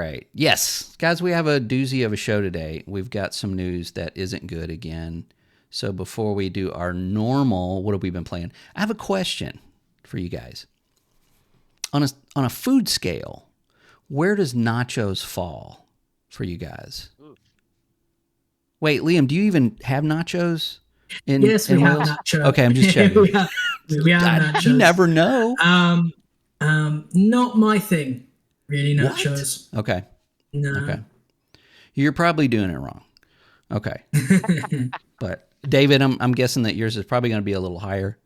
right. Yes, guys, we have a doozy of a show today. We've got some news that isn't good again. So before we do our normal, what have we been playing? I have a question for you guys. On a food scale, where does nachos fall for you guys? Ooh. Wait, Liam, do you even have nachos Yes, we in have Wales? nacho. Okay, I'm just checking. we have You nachos. never know. Um, not my thing, really. What? Nachos. Okay. No. Okay. You're probably doing it wrong. Okay. But David, I'm guessing that yours is probably going to be a little higher.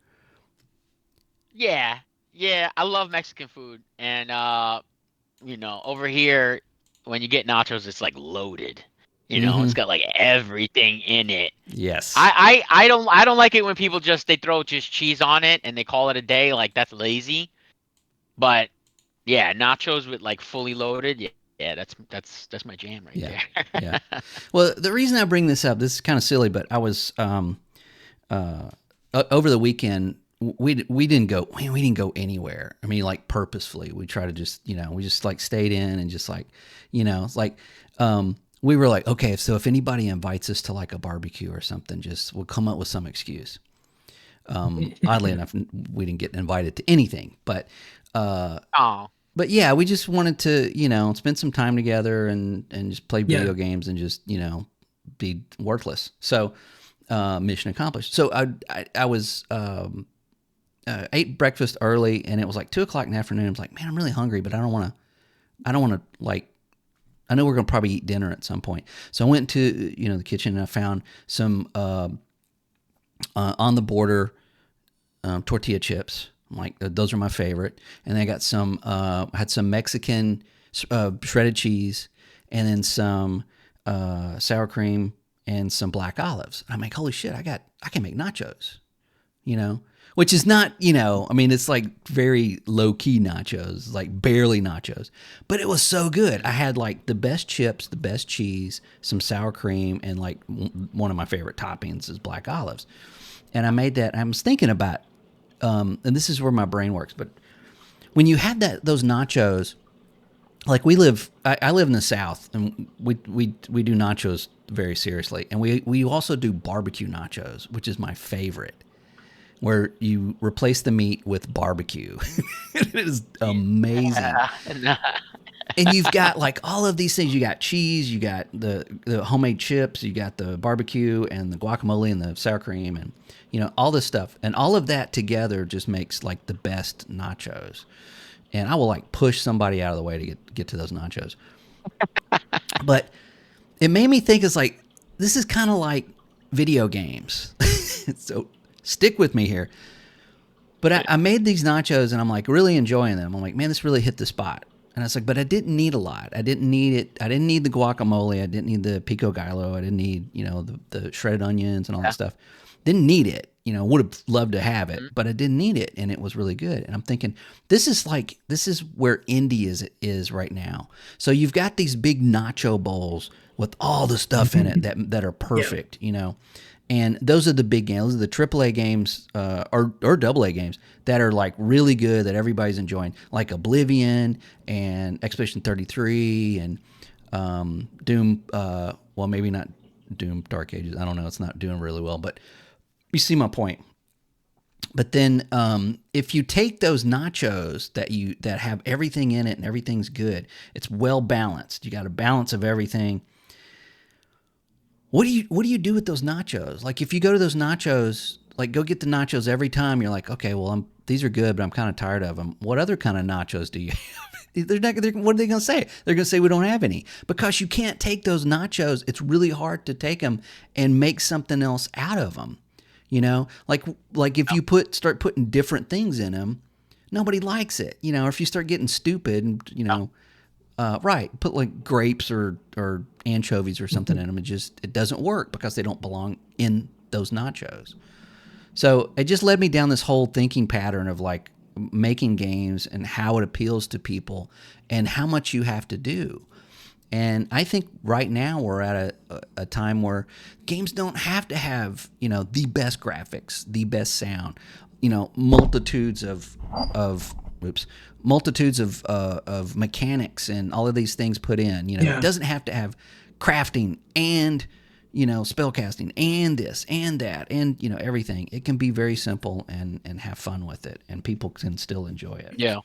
Yeah, yeah, I love Mexican food, and over here, when you get nachos, it's like loaded. Mm-hmm. It's got like everything in it. Yes. I don't like it when people they throw just cheese on it and they call it a day. Like that's lazy. But yeah, nachos with like fully loaded. Yeah, yeah, that's my jam right Yeah. Yeah. there. Well, the reason I bring this up, this is kind of silly, but I was over the weekend. We didn't go anywhere. I mean, like purposefully, we try to just we just like stayed in and just like it's like we were like, okay, so if anybody invites us to like a barbecue or something, just we'll come up with some excuse. Oddly enough, we didn't get invited to anything, Oh, but yeah, we just wanted to spend some time together and just play video Yeah. games and just be worthless. So mission accomplished. So I was ate breakfast early, and it was like 2 o'clock in the afternoon. I was like, man, I'm really hungry, but I don't want to like. I know we're gonna probably eat dinner at some point. So I went to the kitchen and I found some on the border tortilla chips. I'm like, those are my favorite. And I got some had some Mexican shredded cheese, and then some sour cream and some black olives. I'm like, holy shit, I can make nachos, which is not, I mean, it's like very low key nachos, like barely nachos, but it was so good. I had like the best chips, the best cheese, some sour cream, and like one of my favorite toppings is black olives. And I made that. I was thinking about, and this is where my brain works, but when you had those nachos, like I live in the South, and we do nachos very seriously, and we also do barbecue nachos, which is my favorite, where you replace the meat with barbecue. It is amazing. yeah. And you've got like all of these things. You got cheese, you got the homemade chips, you got the barbecue and the guacamole and the sour cream, and all this stuff. And all of that together just makes like the best nachos. And I will like push somebody out of the way to get to those nachos. But it made me think, it's like, this is kind of like video games. So stick with me here. But I made these nachos and I'm like really enjoying them. I'm like, man, this really hit the spot. And I was like, but I didn't need a lot. I didn't need it. I didn't need the guacamole. I didn't need the pico gallo. I didn't need, the shredded onions and all that stuff. Didn't need it. Would have loved to have it, but I didn't need it. And it was really good. And I'm thinking, this is where indie is right now. So you've got these big nacho bowls with all the stuff in it that are perfect, And those are the big games. Those are the AAA games or AA games that are like really good, that everybody's enjoying, like Oblivion and Expedition 33 and Doom. Well, maybe not Doom Dark Ages. I don't know. It's not doing really well, but you see my point. But then if you take those nachos that have everything in it and everything's good, it's well balanced. You got a balance of everything. What do you do with those nachos? Like if you go to those nachos, like go get the nachos every time, you're like, okay, well these are good, but I'm kind of tired of them. What other kind of nachos do you have? What are they going to say? They're going to say we don't have any, because you can't take those nachos. It's really hard to take them and make something else out of them. Like if you start putting different things in them, nobody likes it. Or if you start getting stupid and right, put like grapes or anchovies or something in them, it doesn't work because they don't belong in those nachos. So it just led me down this whole thinking pattern of like making games and how it appeals to people and how much you have to do. And I think right now we're at a time where games don't have to have, the best graphics, the best sound, multitudes of multitudes of mechanics and all of these things put in. You know, it doesn't have to have crafting and, you know, spell casting and this and that and, you know, everything. It can be very simple and have fun with it, and people can still enjoy it. Yeah.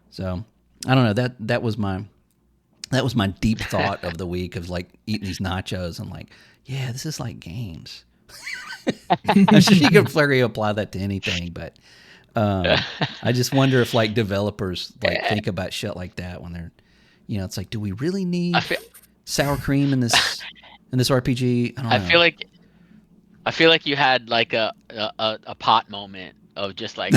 So I don't know, that was my deep thought of the week, of like eating these nachos and like, yeah, this is like games. I'm sure you could probably apply that to anything, but I just wonder if like developers like think about shit like that when they're, you know, it's like, do we really need sour cream in this RPG? I don't know. I feel like you had like a pot moment of just like,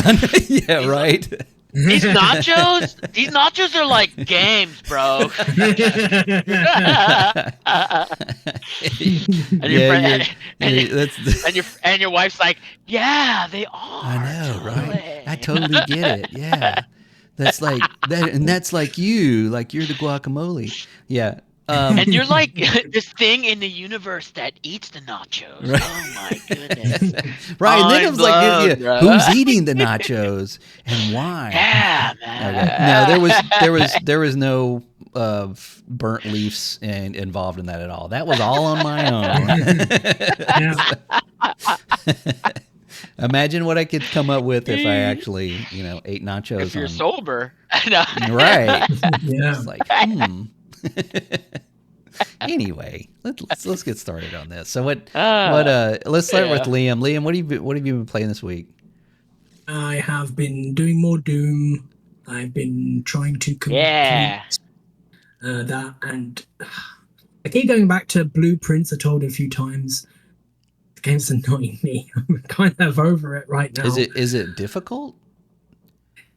yeah, right. These nachos are like games, bro. and your wife's like, yeah, they are. I know, totally. right? I totally get it. Yeah, that's like that, and that's like you're the guacamole. Yeah. And you're like this thing in the universe that eats the nachos. Right. Oh my goodness! Right, and then it was like, who's eating the nachos and why? Yeah, man. Okay. No, there was no burnt leaves involved in that at all. That was all on my own. Imagine what I could come up with if I actually, you know, ate nachos. If you're sober, no. Right? Yeah. It's like, Anyway, let's get started on this. So let's start with Liam. Liam, what have you been playing this week? I have been doing more Doom. I've been trying to complete that, and I keep going back to Blueprints. I told a few times. The game's annoying me. I'm kind of over it right now. Is it difficult?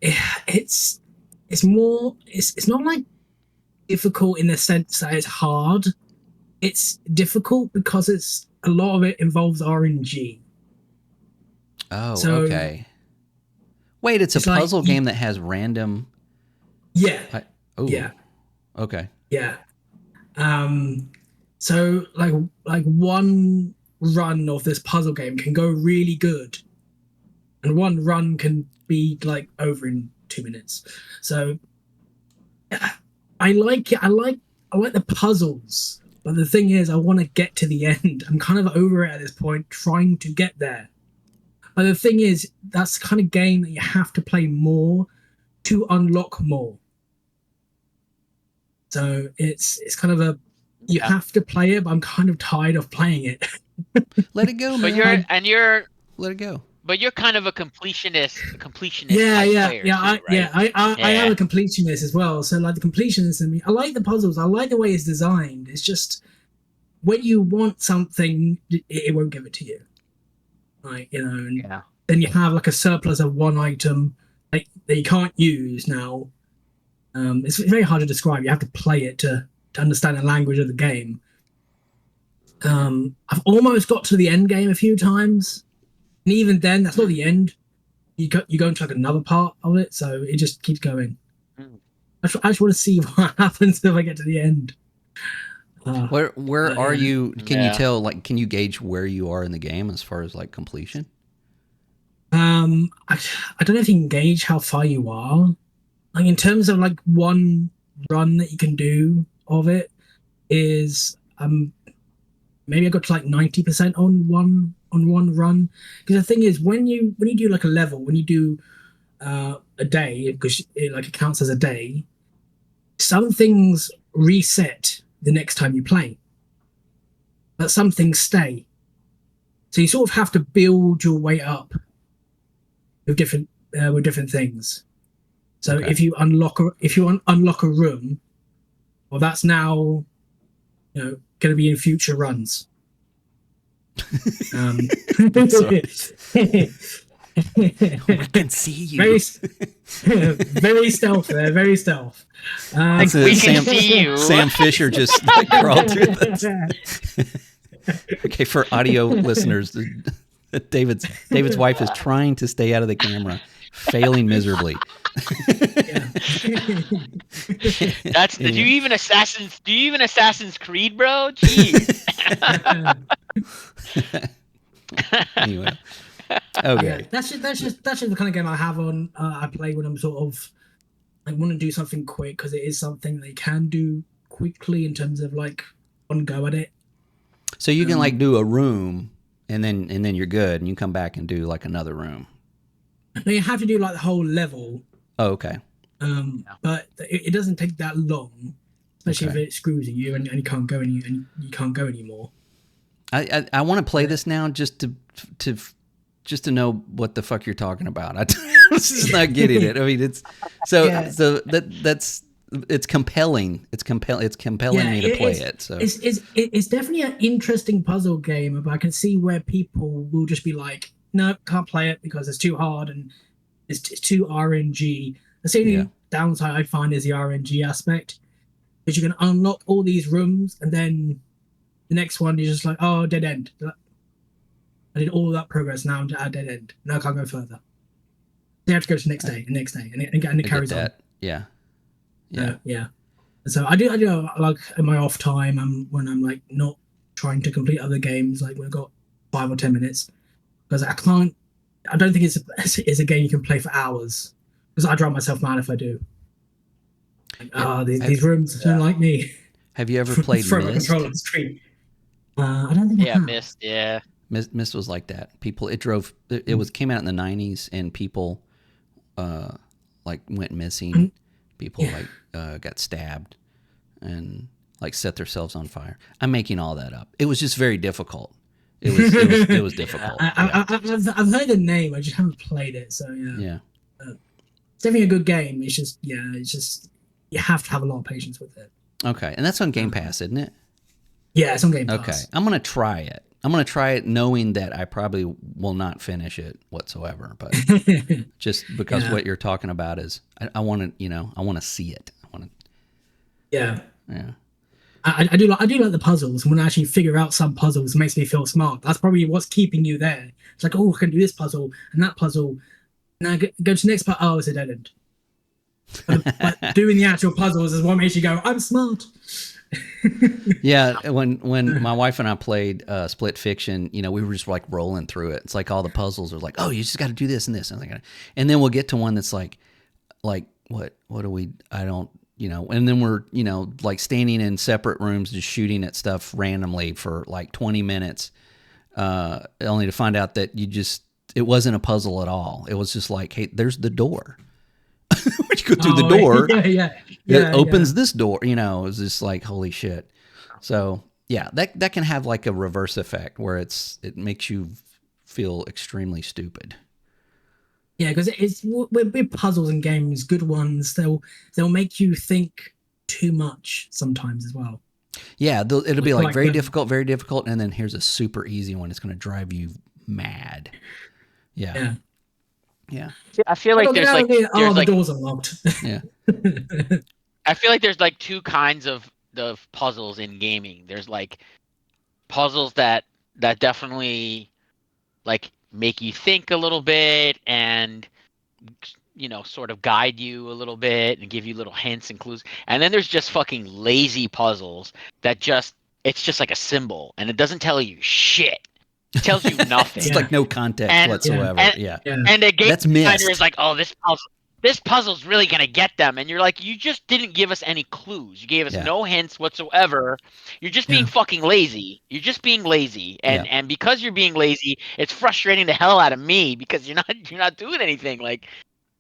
It's more. It's not like difficult in the sense that it's hard. It's difficult because a lot of it involves RNG. Oh, so, okay. Wait, it's a puzzle game that has random. Yeah. Yeah. Okay. Yeah. So like one run of this puzzle game can go really good, and one run can be like over in 2 minutes. So I like it. I like the puzzles, but the thing is, I want to get to the end. I'm kind of over it at this point, trying to get there. But the thing is, that's the kind of game that you have to play more to unlock more. So it's kind of you have to play it, but I'm kind of tired of playing it. Let it go, man. Let it go. But you're kind of a completionist. Yeah. Right? I am a completionist as well. So like the completionist in me, I like the puzzles. I like the way it's designed. It's just when you want something, it won't give it to you. Like, you know, and then you have like a surplus of one item that you can't use now. It's very hard to describe. You have to play it to understand the language of the game. I've almost got to the end game a few times. And even then, that's not the end. You go into like another part of it, so it just keeps going. I just want to see what happens if I get to the end. Where are you? Can you tell? Like, can you gauge where you are in the game as far as like completion? I don't know if you can gauge how far you are. Like in terms of like one run that you can do of it is maybe I got to like 90% on one run. Because the thing is, when you do like a level, when you do a day, because it counts as a day, some things reset the next time you play, but some things stay. So you sort of have to build your way up with different things. So if you unlock a room, well, that's now going to be in future runs. I can see you. Very stealth there. Very stealth. We can see you. Sam Fisher just crawled through this. Okay, for audio listeners, David's wife is trying to stay out of the camera, failing miserably. Do you even Assassin's Creed, bro? Jeez. Anyway, okay. That's just the kind of game I have on. I play when I'm sort of like want to do something quick because it is something they can do quickly in terms of like one go at it. So you can like do a room and then you're good and you come back and do like another room. No, you have to do like the whole level. Oh, okay. But it doesn't take that long, especially if it screws you and you can't go anymore. I want to play this now just to know what the fuck you're talking about. I'm just not getting it. I mean, it's so that's it's compelling. It's compelling me to play it. So it's definitely an interesting puzzle game, but I can see where people will just be like, no, can't play it because it's too hard and it's too RNG. The only downside I find is the RNG aspect, because you can unlock all these rooms and then the next one you're just like, oh, dead end. I did all that progress, now I'm at a dead end. Now I can't go further. You have to go to the next day, and it carries on. Yeah. So I do like in my off time, when I'm like not trying to complete other games, like when I've got 5 or 10 minutes, because I don't think it's a game you can play for hours, because I drive myself mad if I do. Like, these rooms don't like me. Have you ever played Throw my Myst? controller on the screen. I don't think I have. Myst, yeah. Myst was like that. People, it came out in the 90s, and people like went missing. People got stabbed and like set themselves on fire. I'm making all that up. It was just very difficult. It was difficult. I've heard the name. I just haven't played it. So yeah. It's definitely a good game. It's just you have to have a lot of patience with it. Okay, and that's on Game Pass, isn't it? Yeah, it's on Game Pass. Okay, I'm gonna try it. I'm gonna try it, knowing that I probably will not finish it whatsoever. But just because what you're talking about is, I want to, I want to see it. I want to. Yeah. I do like the puzzles. When I actually figure out some puzzles, it makes me feel smart. That's probably what's keeping you there. It's like, oh, I can do this puzzle and that puzzle. Now go to the next part. Oh, it's a dead end. But doing the actual puzzles is what makes you go, I'm smart. Yeah, when my wife and I played Split Fiction, we were just like rolling through it. It's like all the puzzles are like, oh, you just got to do this and this, and then we'll get to one that's like what do we? I don't. And then we're, like standing in separate rooms just shooting at stuff randomly for like 20 minutes, only to find out that it wasn't a puzzle at all. It was just like, hey, there's the door. When you go through the door, it opens this door. It was just like, holy shit. So yeah, that can have like a reverse effect where it makes you feel extremely stupid. Yeah, because it's with puzzles and games, good ones, they'll make you think too much sometimes as well. Yeah, it'll be like very difficult, and then here's a super easy one. It's going to drive you mad. Yeah. I feel like the doors are locked. Yeah. I feel like there's like two kinds of puzzles in gaming. There's like puzzles that definitely like make you think a little bit and sort of guide you a little bit and give you little hints and clues. And then there's just fucking lazy puzzles that it's just like a symbol and it doesn't tell you shit. It tells you nothing. It's like no context whatsoever. And the game designer is like, oh, this puzzle's really gonna get them, and you're like, you just didn't give us any clues. You gave us no hints whatsoever. You're just being fucking lazy. You're just being lazy, and because you're being lazy, it's frustrating the hell out of me because you're not doing anything. Like,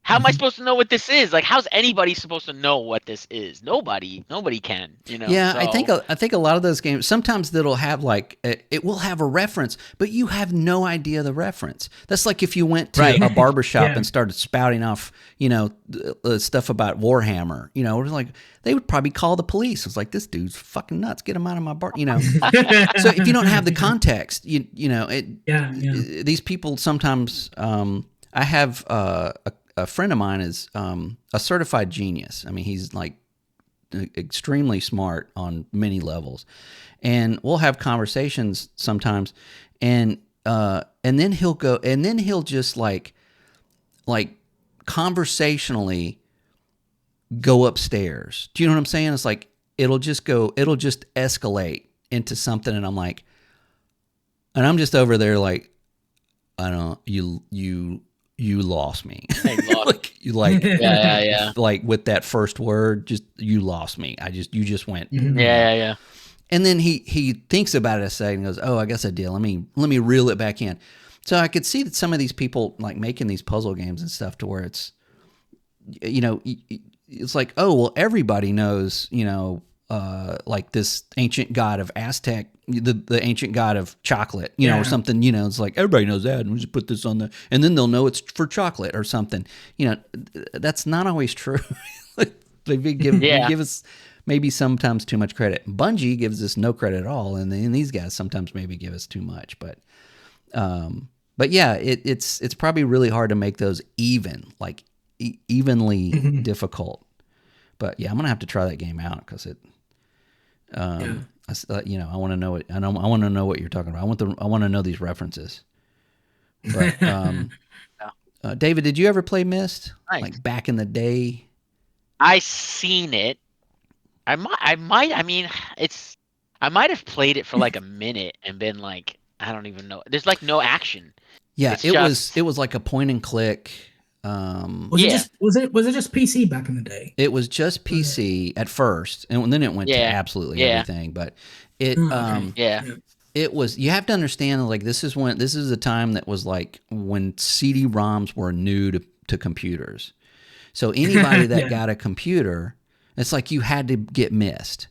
how am I supposed to know what this is? Like, how's anybody supposed to know what this is? Nobody can. Yeah, so. I think a lot of those games sometimes that'll have like it will have a reference, but you have no idea the reference. That's like if you went to a barbershop and started spouting off, stuff about Warhammer. It was like they would probably call the police. It's like, this dude's fucking nuts. Get him out of my bar. So if you don't have the context, these people sometimes. I have a friend of mine is a certified genius. I mean, he's like extremely smart on many levels, and we'll have conversations sometimes, and then he'll just like conversationally go upstairs. Do you know what I'm saying? It's like it'll just escalate into something, and I'm just over there like, I don't know, you lost me. They lost. like like with that first word, just you lost me. You just went. Yeah. And then he thinks about it a second and goes, "Oh, I guess I did. Let me reel it back in." So I could see that some of these people like making these puzzle games and stuff to where it's, it's like, oh, well, everybody knows, like this ancient god of Aztec, the ancient god of chocolate, or something, it's like everybody knows that, and we just put this on and then they'll know it's for chocolate or something. That's not always true. They give us maybe sometimes too much credit. Bungie gives us no credit at all, and then these guys sometimes maybe give us too much. But yeah, it's probably really hard to make those evenly difficult. But yeah, I'm gonna have to try that game out because it. I want to know it. I want to know what you're talking about. I want to know these references. But David, did you ever play Myst? Nice. Like back in the day? I seen it. I might. I mean, I might have played it for like a minute and been like, I don't even know. There's like no action. Yeah, it was like a point and click. Was it just PC back in the day? It was just PC at first, and then it went to absolutely everything. But it it was. You have to understand, like this is a time that was like when CD-ROMs were new to computers. So anybody that got a computer, it's like you had to get Myst.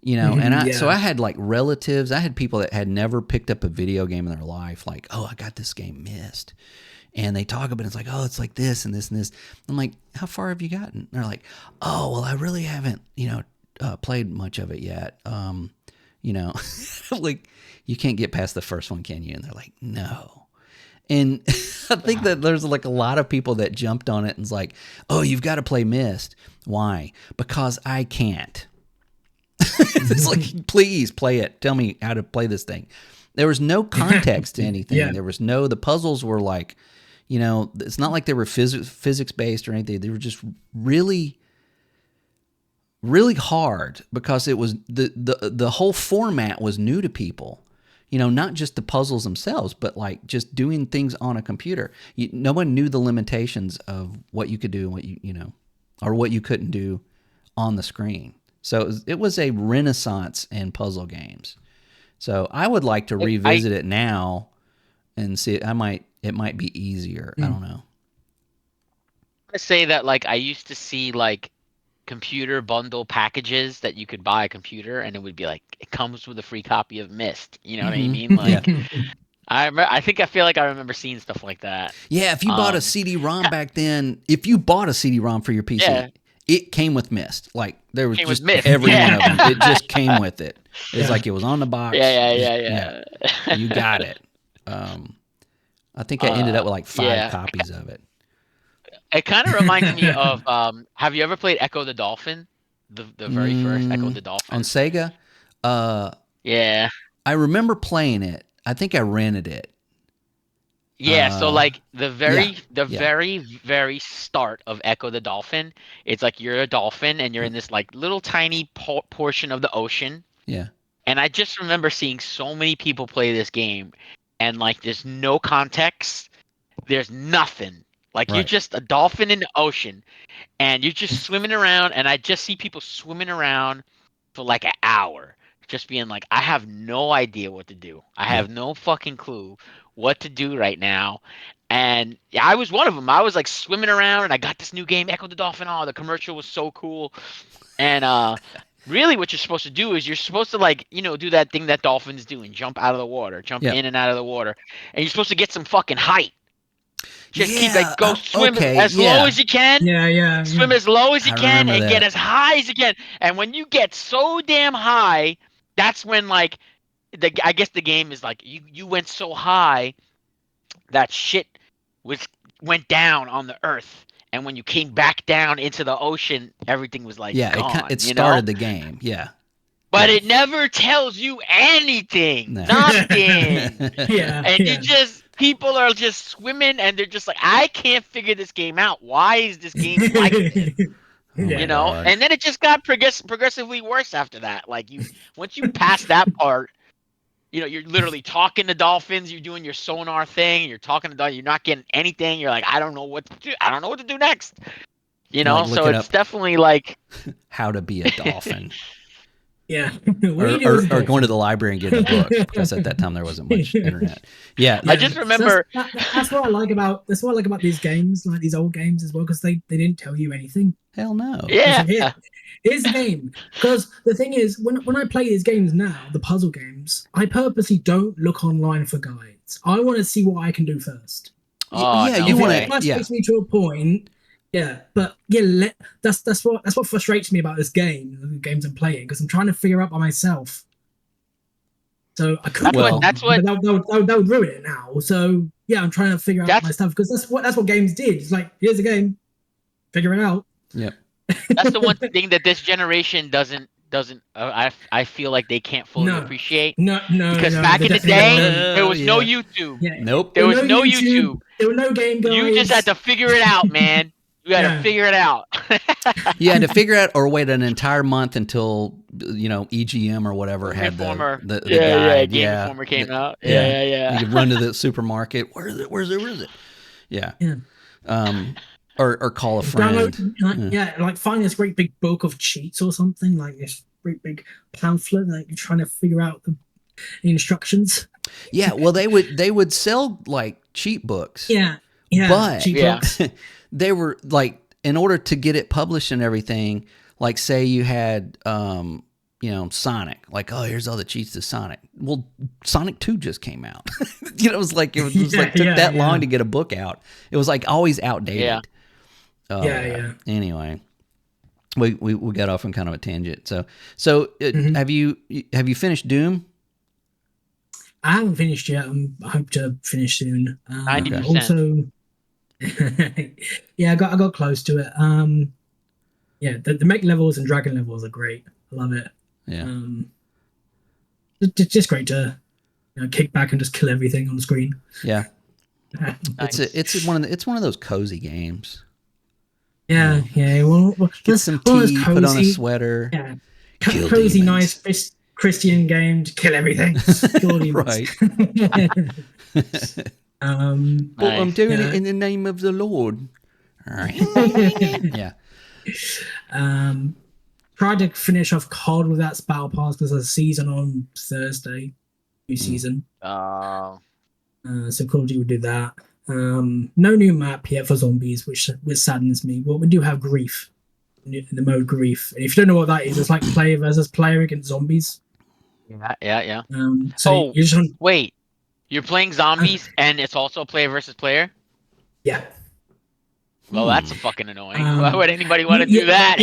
So I had like relatives, I had people that had never picked up a video game in their life, like, oh, I got this game Myst. And they talk about it, it's like, oh, it's like this and this and this. I'm like, how far have you gotten? And they're like, oh, well, I really haven't, played much of it yet. Like, you can't get past the first one, can you? And they're like, no. And I think that there's like a lot of people that jumped on it and was like, oh, you've got to play Myst. Why? Because I can't. It's like, please play it. Tell me how to play this thing. There was no context to anything. There was the puzzles were like, it's not like they were physics based or anything. They were just really, really hard because it was the whole format was new to people. Not just the puzzles themselves, but like just doing things on a computer. No one knew the limitations of what you could do and what or what you couldn't do on the screen. So it was a renaissance in puzzle games. So I would like to revisit it now and see. It might be easier. I don't know. I say that like I used to see like computer bundle packages that you could buy a computer and it would be like it comes with a free copy of Myst. You know what I mean? Like I feel like I remember seeing stuff like that. Yeah, if you bought a CD-ROM back then, if you bought a CD-ROM for your PC, it came with Myst. Like there was just every one of them. It just came with it. It's like it was on the box. Yeah. You got it. I think I ended up with like 5 copies of it. It kind of reminds me of have you ever played Echo the Dolphin? The very first Echo the Dolphin on Sega? Yeah. I remember playing it. I think I rented it. Yeah, so like the very very start of Echo the Dolphin, it's like you're a dolphin and you're in this like little tiny portion of the ocean. Yeah. And I just remember seeing so many people play this game and like there's no context. There's nothing. Like you're just a dolphin in the ocean and you're just swimming around and I just see people swimming around for like an hour just being like, I have no idea what to do. I have no fucking clue what to do right now. And I was one of them. I was like swimming around and I got this new game, Echo the Dolphin. Oh, the commercial was so cool. And really what you're supposed to do is you're supposed to like, do that thing that dolphins do and jump out of the water, jump in and out of the water. And you're supposed to get some fucking height. Just keep go swim as low as you can. Yeah. Swim as low as you can and get as high as you can. And when you get so damn high, that's when like I guess the game is like you went so high that shit went down on the earth. And when you came back down into the ocean, everything was like gone. It started the game. Yeah. But it never tells you anything. No. Nothing. You just people are just swimming and they're just like, I can't figure this game out. Why is this game like this? God. And then it just got progressively worse after that. Like once you pass that part, you're literally talking to dolphins. You're doing your sonar thing. You're talking to dolphins. You're not getting anything. You're like, I don't know what to do. I don't know what to do next. Like So looking it's up definitely like, how to be a dolphin. Yeah. What do you do as a Or going to dolphin? the library and getting a book, because at that time there wasn't much internet. Yeah. I just So remember. that's what I like about these games, like these old games as well, because they didn't tell you anything. Hell no. It's Yeah. like, here's the game. Because the thing is, when I play these games now, the puzzle games, I purposely don't look online for guides. I want to see what I can do first. Oh, yeah, no you want way. to. That Yeah. takes me to a point. Yeah, but yeah, that's what frustrates me about this game, the games I'm playing, because I'm trying to figure out by myself. So I could That's what- but that would ruin it now. So yeah, I'm trying to figure out my stuff, because that's what games did. It's like, here's a game, figure it out. Yep. That's the one thing that this generation doesn't. I feel like they can't fully appreciate. No, Because no, back they in the definitely day, won't. there was no Yeah. YouTube. Yeah. Nope. There was no YouTube. There were no game guides. You just had to figure it out, man. You had to figure it out. You had to figure out, or wait an entire month until EGM or whatever had the guide. Game Informer came out. Yeah. Yeah. You could run to the supermarket. Where is it? Where is it? Yeah. Or call a friend. Like find this great big book of cheats or something, like this great big pamphlet, like you're trying to figure out the instructions. Yeah, well, they would sell like cheat books. Yeah, but cheat books. They were like, in order to get it published and everything, like say you had Sonic, like, oh, here's all the cheats to Sonic. Well, Sonic 2 just came out. It was like took that long to get a book out. It was like always outdated. Anyway, we got off on kind of a tangent. So have you finished Doom? I haven't finished yet. I hope to finish soon. 90%. Also, I got close to it. The mech levels and dragon levels are great. I love it. Yeah. It's just great to kick back and just kill everything on the screen. Yeah. Nice. It's one of those cozy games. Yeah. Well, Get some tea, put on a sweater. Yeah. Cozy, demons. nice Christian game to kill everything. Right. Nice. I'm doing it in the name of the Lord. All right. Yeah. Tried to finish off COD with that battle pass because there's a season on Thursday. New season. Oh. So Call of Duty did that. No new map yet for zombies, which saddens me. But we do have grief in the mode grief. And if you don't know what that is, it's like player versus player against zombies. Yeah. So you just wait, you're playing zombies and it's also player versus player? Yeah. Well, that's fucking annoying. Why would anybody want to do that?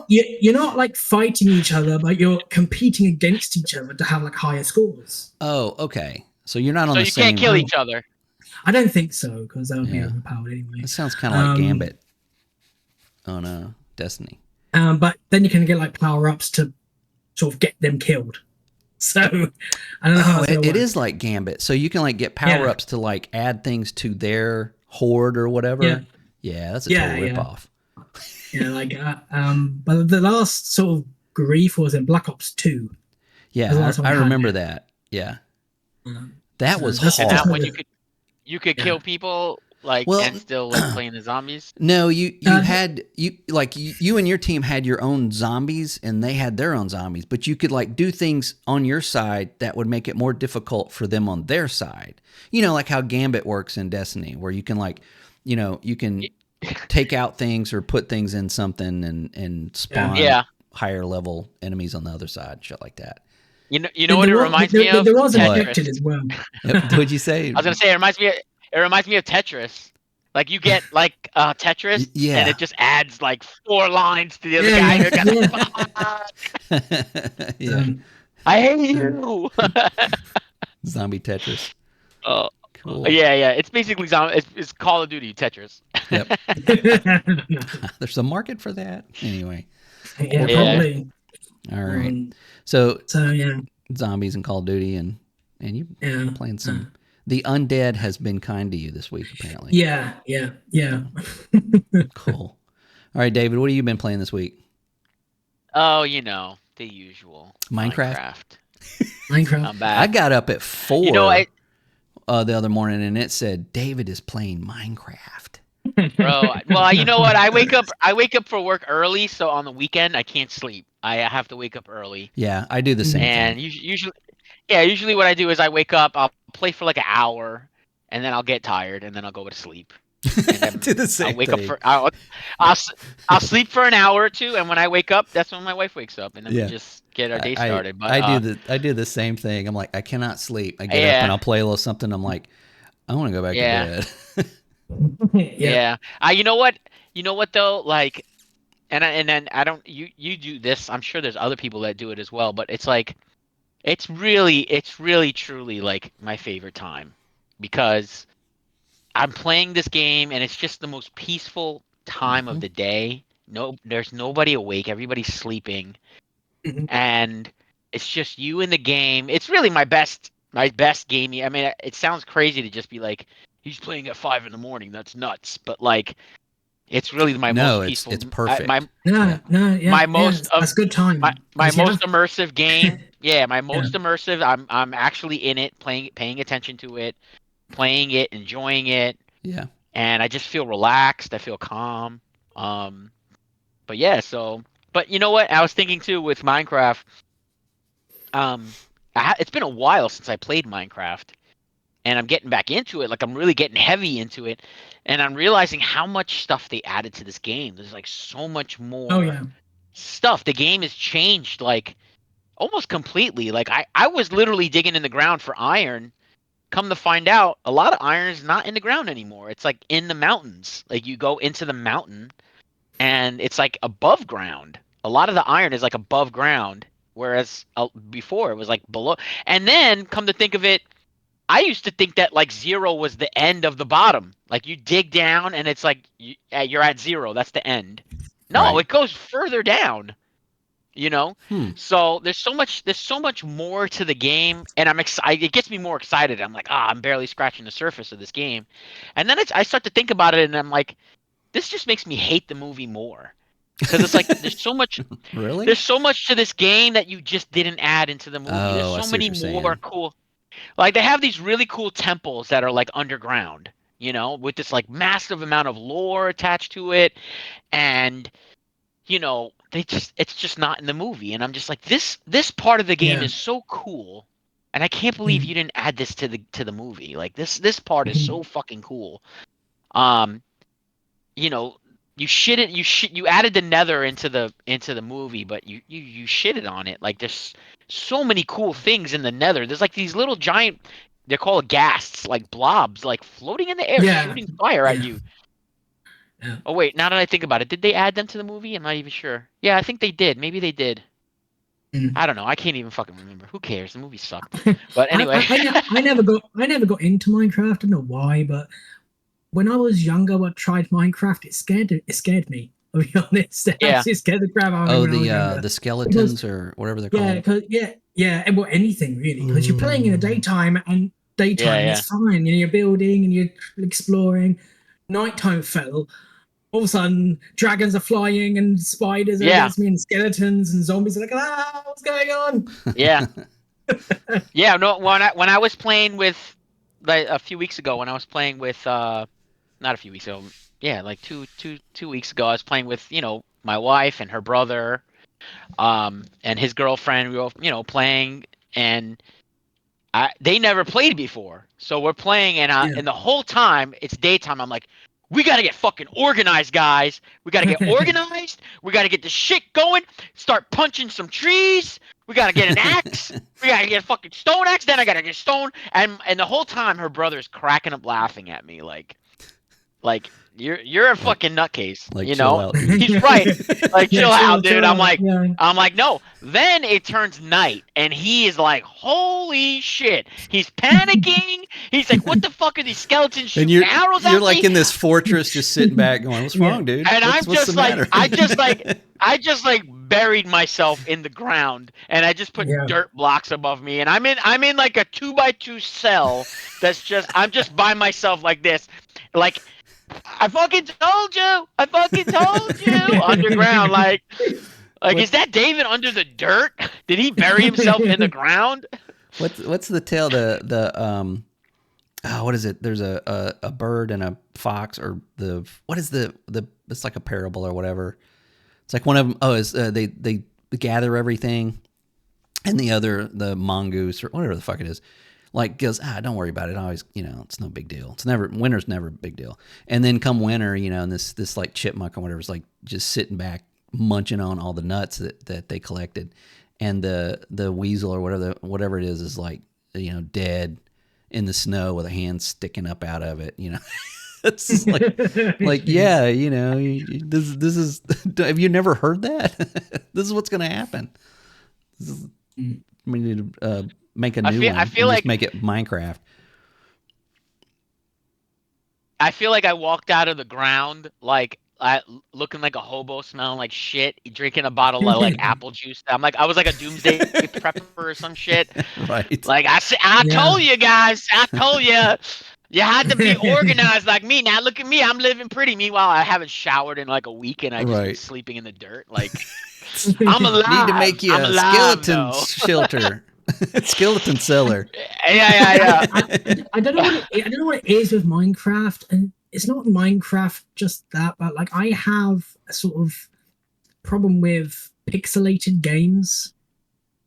You're not like fighting each other, but you're competing against each other to have like higher scores. Oh, okay. So you're not on So the you same. can't kill each other. I don't think so, because that would be overpowered anyway. It sounds kind of like Gambit on Destiny. But then you can get like power ups to sort of get them killed. So I don't know how it is like Gambit. So you can like get power ups to like add things to their horde or whatever. Yeah, that's a total ripoff. But the last sort of grief was in Black Ops 2. Yeah, I remember that. Yeah, that was hard. That when you could kill people and still like playing the zombies. No, you and your team had your own zombies and they had their own zombies, but you could like do things on your side that would make it more difficult for them on their side. Like how Gambit works in Destiny, where you can you can take out things or put things in something and spawn higher level enemies on the other side, shit like that. You know what it reminds me of? There was an Tetris. objective as well. What'd you say? I was gonna say it reminds me of Tetris. Like you get like Tetris, and it just adds like 4 lines to the other guy. Yeah. I hate you. Zombie Tetris. Oh, cool. Yeah. It's basically it's Call of Duty Tetris. Yep. There's a market for that. Anyway. Yeah, probably. All right. So yeah. Zombies and Call of Duty and you playing some. The undead has been kind to you this week, apparently. Yeah. Cool. All right, David, what have you been playing this week? Oh, the usual. Minecraft? Minecraft. I'm back. I got up at 4 You know, the other morning, and it said David is playing Minecraft. bro. Well, you know what? I wake up for work early, so on the weekend I can't sleep. I have to wake up early. Yeah, I do the same And thing. usually what I do is I wake up, I'll play for like an hour, and then I'll get tired, and then I'll go to sleep. And I then do the I'll same wake up thing. for I'll sleep for an hour or two, and when I wake up, that's when my wife wakes up, and then we Yeah. just get our day I, started. But I do the same thing. I'm like, I cannot sleep. I get up and yeah, I'll play a little something. I'm like, I want to go back to yeah, bed. Yeah. yeah. You know what? You know what though? Like, and then I don't. You do this. I'm sure there's other people that do it as well. But it's like it's really truly like my favorite time because I'm playing this game and it's just the most peaceful time of Mhm. the day. No, there's nobody awake. Everybody's sleeping, Mhm. and it's just you in the game. It's really my best game. I mean, it sounds crazy to just be like he's playing at 5 in the morning. That's nuts. But like, it's really my most No, peaceful. it's perfect. Yeah. No, yeah, My yeah. most of That's good my time my because you most have. immersive game. Yeah, my Yeah. most immersive. I'm actually in it, paying attention to it, playing it, enjoying it, Yeah. and I just feel relaxed. I feel calm. Um, but yeah, so but you know what? I was thinking too with Minecraft. Um, it's been a while since I played Minecraft, and I'm getting back into it. Like I'm really getting heavy into it, and I'm realizing how much stuff they added to this game. There's like so much Oh more yeah. stuff. The game has changed like almost completely. Like I was literally digging in the ground for iron. Come to find out, a lot of iron is not in the ground anymore. It's like in the mountains. Like you go into the mountain and it's like above ground. A lot of the iron is like above ground, whereas before it was like below. And then come to think of it, I used to think that like zero was the end of the bottom. Like you dig down and it's like you're at zero. That's the end. No, Right. it goes further down. You know, Hmm. so there's so much more to the game, and I'm excited. It gets me more excited. I'm like, I'm barely scratching the surface of this game, and then I start to think about it, and I'm like, this just makes me hate the movie more because it's like Really? there's so much to this game that you just didn't add into the movie. There's Oh, I so see what many you're more saying. cool, like they have these really cool temples that are like underground, with this like massive amount of lore attached to it, and it's just not in the movie, and I'm just like, this part of the game Yeah. is so cool, and I can't believe Mm. you didn't add this to the movie. Like this part is so Mhm. fucking cool. Um, you know, you added the Nether into the movie, but you shitted on it. Like there's so many cool things in the Nether. There's like these little giant, they're called ghasts, like blobs, like floating in the air, Yeah. shooting fire at Yeah. you. Yeah. Oh wait, now that I think about it, did they add them to the movie? I'm not even sure. Yeah, I think they did. Maybe they did. Mm. I don't know. I can't even fucking remember. Who cares? The movie sucked. But I, anyway. I, I, ne- I never got into Minecraft. I don't know why, but when I was younger, I tried Minecraft. It scared me. I'll be honest. It Yeah. actually scared the crap out of me Oh, when I was younger. the Because skeletons or whatever they're yeah, called. because and well, anything really. Because you're playing in the daytime, and Yeah, daytime yeah. is fine. You're building and you're exploring. Nighttime fell. All of a sudden, dragons are flying and spiders are Yeah. against me, and skeletons and zombies are like, what's going on? Yeah. Yeah, no, when I was playing with like a few weeks ago when I was playing with not a few weeks ago. Yeah, like two weeks ago I was playing with, my wife and her brother and his girlfriend. We were, playing, and they never played before. So we're playing, and Yeah. and the whole time it's daytime. I'm like, we gotta get fucking organized, guys. We gotta get organized. We gotta get the shit going. Start punching some trees. We gotta get an axe. We gotta get a fucking stone axe. Then I gotta get stone. And the whole time her brother's cracking up laughing at me like you're a like fucking nutcase, chill out, dude. He's right. Like Yeah, chill out, dude. chill I'm out. like Yeah. I'm like no. Then it turns night and he is like, holy shit. He's panicking. He's like, what the fuck are these skeletons And shooting arrows you're at like me? in this fortress just sitting back going, "What's Yeah. wrong, dude? And I'm What's the just like matter?" I just like buried myself in the ground and I just put Yeah. dirt blocks above me and I'm in like a 2x2 cell I'm just by myself like this. Like I fucking told you. I fucking told you. Underground, like Like, is that David under the dirt? Did he bury himself in the ground? What's the tale? What is it? There's a bird and a fox, or what is the it's like a parable or whatever. It's like one of them. Oh, is they gather everything, and the mongoose or whatever the fuck it is, like goes, don't worry about it. Always, it's no big deal. Winter's never a big deal. And then come winter, and this like chipmunk or whatever is like just sitting back munching on all the nuts that they collected, and the weasel or whatever it is like dead in the snow with a hand sticking up out of it. It's just like yeah, this is. Have you never heard that? This is what's going to happen. We need to make a new one. I feel like just make it Minecraft. I feel like I walked out of the ground like looking like a hobo, smelling like shit, drinking a bottle of like apple juice. I was like a doomsday prepper or some shit. Right. Like I told you guys, I told you. You had to be organized like me. Now look at me, I'm living pretty. Meanwhile, I haven't showered in like a week and I just been sleeping in the dirt. Like I'm alive. Need to make you a skeleton shelter. Skeleton cellar. Yeah. I don't know what it is with Minecraft, and it's not Minecraft just that, but like I have a sort of problem with pixelated games.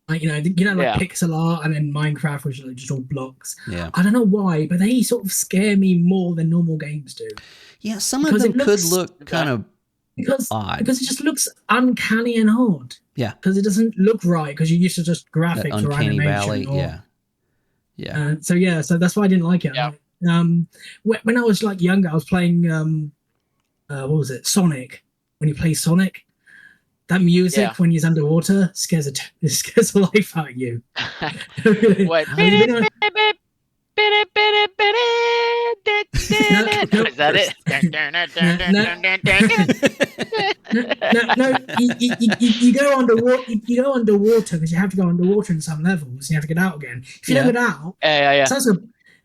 Like pixel art, and then Minecraft, which is like just all blocks. Yeah. I don't know why, but they sort of scare me more than normal games do. Yeah, some of them could look kind of odd. Because it just looks uncanny and odd. Yeah. Because it doesn't look right, because you're used to just graphics that or uncanny animation. Valley, yeah. So that's why I didn't like it. Yeah. When I was like younger, I was playing what was it? Sonic. When you play Sonic, that music when he's underwater scares the life out of you. What? Is that it? No, you go underwater. You go underwater because you have to go underwater in some levels, and you have to get out again. If you don't get out, yeah.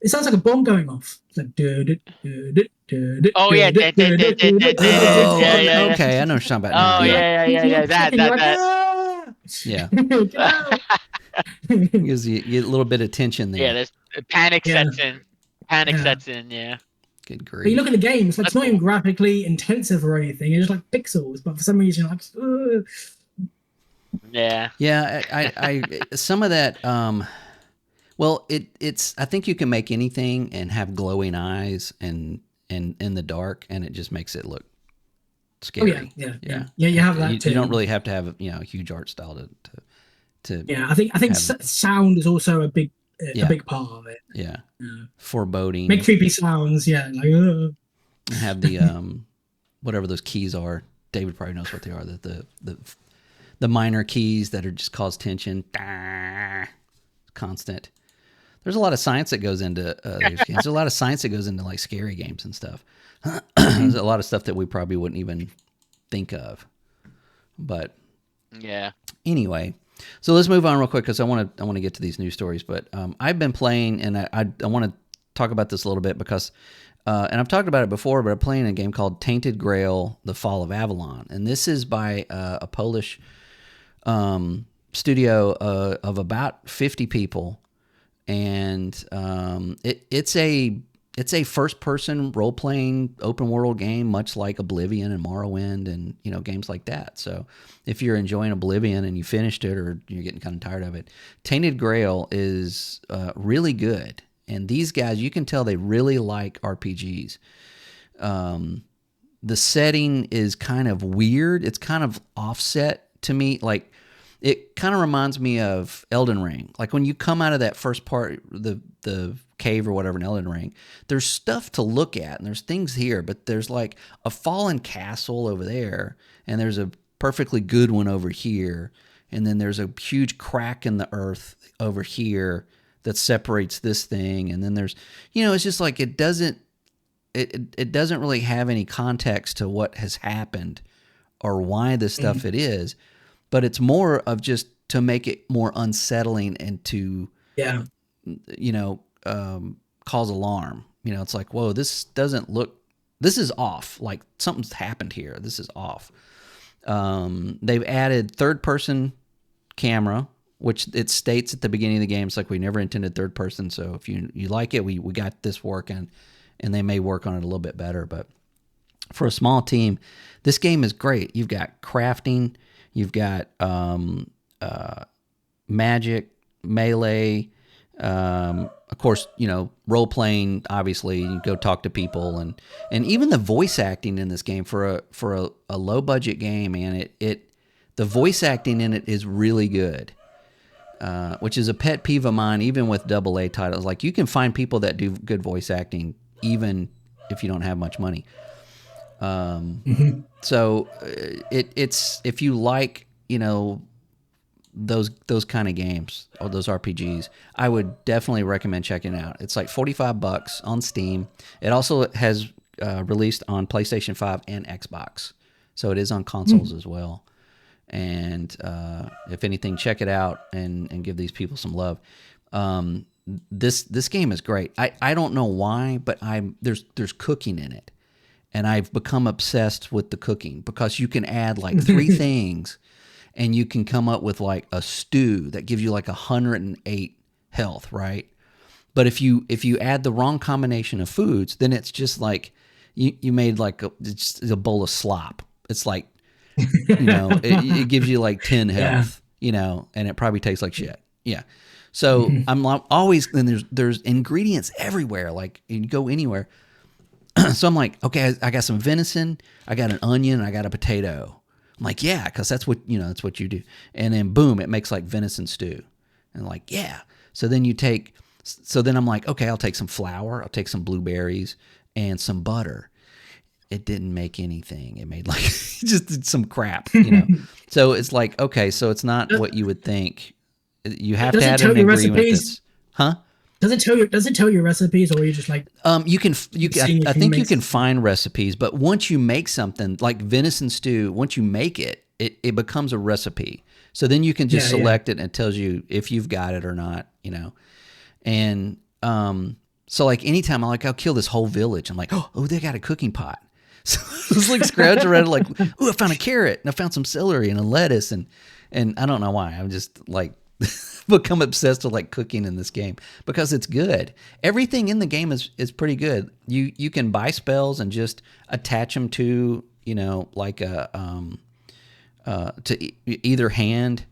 It sounds like a bomb going off. It's like oh yeah. Okay, I know what you're talking about. Oh yeah. That. Yeah. Gives you a little bit of tension there. Yeah, there's panic sets in. Sets in. Yeah. Good grief. But you look at the games, like it's not even graphically intensive or anything. It's just like pixels, but for some reason, like. Yeah. Yeah, I some of that. Well, it's. I think you can make anything and have glowing eyes and in the dark, and it just makes it look scary. Oh yeah. You have that too. You don't really have to have a huge art style to. Yeah, I think sound is also a big part of it. Yeah. Foreboding. Make creepy sounds. Yeah. Like. Have the whatever those keys are. David probably knows what they are. The minor keys that are just cause tension. Constant. There's a lot of science that goes into these games. There's a lot of science that goes into like scary games and stuff. There's a lot of stuff that we probably wouldn't even think of. But yeah. Anyway, so let's move on real quick because I want to get to these news stories. But I've been playing, and I want to talk about this a little bit because, and I've talked about it before, but I'm playing a game called Tainted Grail: The Fall of Avalon, and this is by a Polish studio of about 50 people. And it's a first-person role-playing open-world game, much like Oblivion and Morrowind and games like that. So if you're enjoying Oblivion and you finished it or you're getting kind of tired of it, Tainted Grail is really good. And these guys, you can tell they really like RPGs. The setting is kind of weird. It's kind of offset to me, like it kind of reminds me of Elden Ring. Like when you come out of that first part, the cave or whatever in Elden Ring, there's stuff to look at and there's things here, but there's like a fallen castle over there and there's a perfectly good one over here. And then there's a huge crack in the earth over here that separates this thing. And then there's, it's just like it doesn't really have any context to what has happened or why the stuff it is. But it's more of just to make it more unsettling and to, cause alarm. It's like, whoa, this is off. Like something's happened here. This is off. They've added third-person camera, which it states at the beginning of the game. It's like, we never intended third person, so if you like it, we got this working, and they may work on it a little bit better. But for a small team, this game is great. You've got crafting, you've got magic, melee, of course, role playing. Obviously, you go talk to people, and even the voice acting in this game for a low budget game, man, the voice acting in it is really good, which is a pet peeve of mine. Even with AA titles, like, you can find people that do good voice acting even if you don't have much money. So it's if you like those kind of games or those RPGs, I would definitely recommend checking it out. It's like $45 on Steam. It also has released on PlayStation 5 and Xbox, so it is on consoles as well. And if anything, check it out and give these people some love. This game is great. I don't know why, but there's cooking in it, and I've become obsessed with the cooking because you can add like 3 things, and you can come up with like a stew that gives you like 108 health, right? But if you add the wrong combination of foods, then it's just like you made like it's a bowl of slop. It's like, it gives you like 10 health, and it probably tastes like shit. Yeah. So I'm always, and there's ingredients everywhere. Like, you go anywhere. So I'm like, okay, I got some venison, I got an onion, I got a potato. I'm like, yeah, because that's what you do. And then boom, it makes like venison stew. And like, yeah. So then I'm like, okay, I'll take some flour, I'll take some blueberries and some butter. It didn't make anything. It made like just some crap, So it's like, okay, so it's not what you would think. You have to add an ingredient that's, huh? Does it tell you recipes, or are you just like, you can I think you can find recipes, but once you make something like venison stew, once you make it becomes a recipe. So then you can just select it, and it tells you if you've got it or not, And so like anytime I'll kill this whole village, I'm like, oh, they got a cooking pot. So I was like scrounging around, like, oh, I found a carrot, and I found some celery and a lettuce, and I don't know why. I'm just like become obsessed with like cooking in this game because it's good. Everything in the game is pretty good. You can buy spells and just attach them to like a either hand.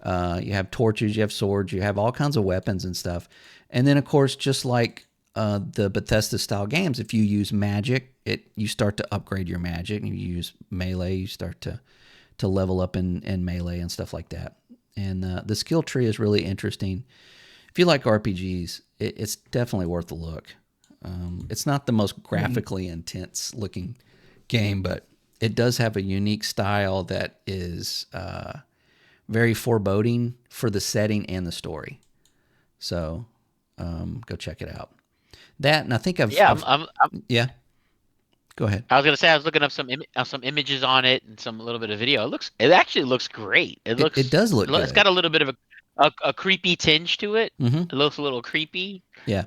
You have torches, you have swords, you have all kinds of weapons and stuff. And then of course, just like the Bethesda style games, if you use magic, you start to upgrade your magic. And you use melee, you start to level up in melee and stuff like that. And the skill tree is really interesting. If you like RPGs, it's definitely worth a look. It's not the most graphically intense looking game, but it does have a unique style that is very foreboding for the setting and the story. So go check it out. That, and I think yeah. Go ahead. I was gonna say I was looking up some images on it and some little bit of video. It actually looks great. It does look good. It's got a little bit of a creepy tinge to it. Mm-hmm. It looks a little creepy. Yeah.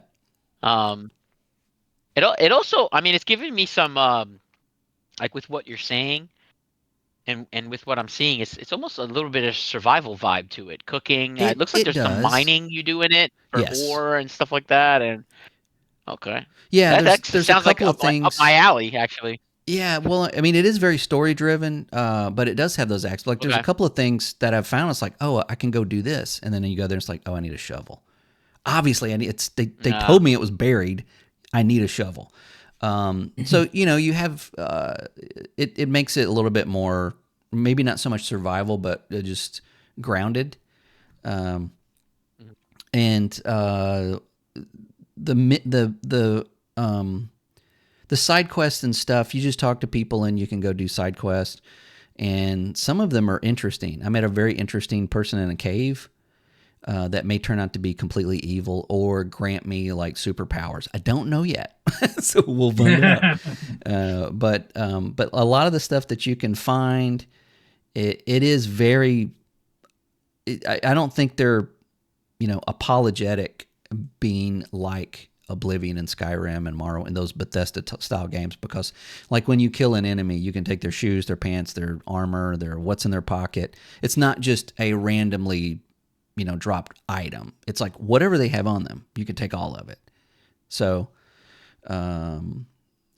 It also, I mean, it's giving me some like with what you're saying, and with what I'm seeing, it's almost a little bit of survival vibe to it. Cooking. It looks like there's some mining you do in it for ore and stuff like that. And okay. Yeah, there's sounds a couple like of things up my alley, actually. Yeah, well, I mean, it is very story driven, but it does have those acts. Like, there's a couple of things that I've found. It's like, oh, I can go do this, and then you go there. And it's like, oh, I need a shovel. Obviously, they told me it was buried. I need a shovel. So you have it makes it a little bit more, maybe not so much survival, but just grounded. And the side quests and stuff, you just talk to people and you can go do side quests, and some of them are interesting. I met a very interesting person in a cave that may turn out to be completely evil or grant me like superpowers. I don't know yet, so we'll find out. But a lot of the stuff that you can find, it is very. I don't think they're apologetic being like Oblivion and Skyrim and Morrow and those Bethesda style games, because like when you kill an enemy, you can take their shoes, their pants, their armor, their what's in their pocket. It's not just a randomly, dropped item. It's like whatever they have on them, you can take all of it. So, and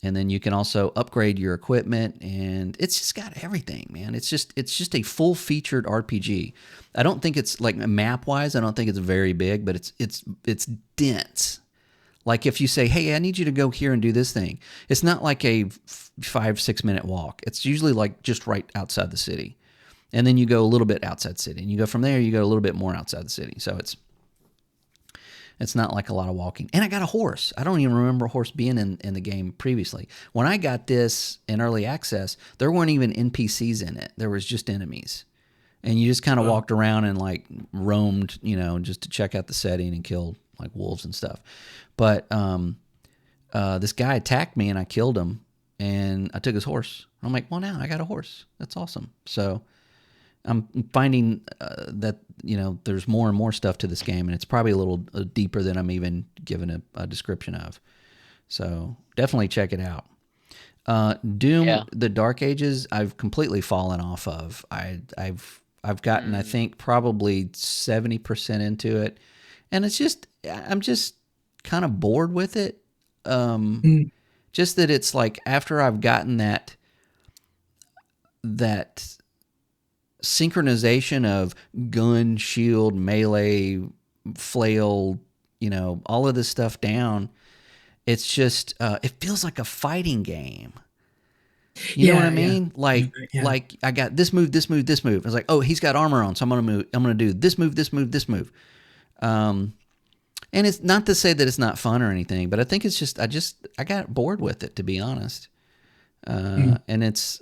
then you can also upgrade your equipment, and it's just got everything, man. It's just a full featured RPG. I don't think it's like map wise. I don't think it's very big, but it's dense. Like if you say, hey, I need you to go here and do this thing, it's not like a 5-6 minute walk. It's usually like just right outside the city. And then you go a little bit outside the city, and you go from there, you go a little bit more outside the city. So it's not like a lot of walking. And I got a horse. I don't even remember a horse being in the game previously. When I got this in early access, there weren't even NPCs in it. There was just enemies. And you just kind of walked around and like roamed, just to check out the setting and kill like wolves and stuff. But this guy attacked me and I killed him, and I took his horse. I'm like, well, now I got a horse. That's awesome. So I'm finding that, there's more and more stuff to this game, and it's probably a little deeper than I'm even given a description of. So definitely check it out. Doom, The Dark Ages, I've completely fallen off of. I've gotten, I think, probably 70% into it, and I'm just kind of bored with it. Just that it's like after I've gotten that synchronization of gun, shield, melee, flail, all of this stuff down, it's just it feels like a fighting game. You know what I mean? Like I got this move, this move, this move. It's like, oh, he's got armor on, so I'm gonna do this move, this move, this move. And it's not to say that it's not fun or anything, but I think it's just I got bored with it, to be honest. And it's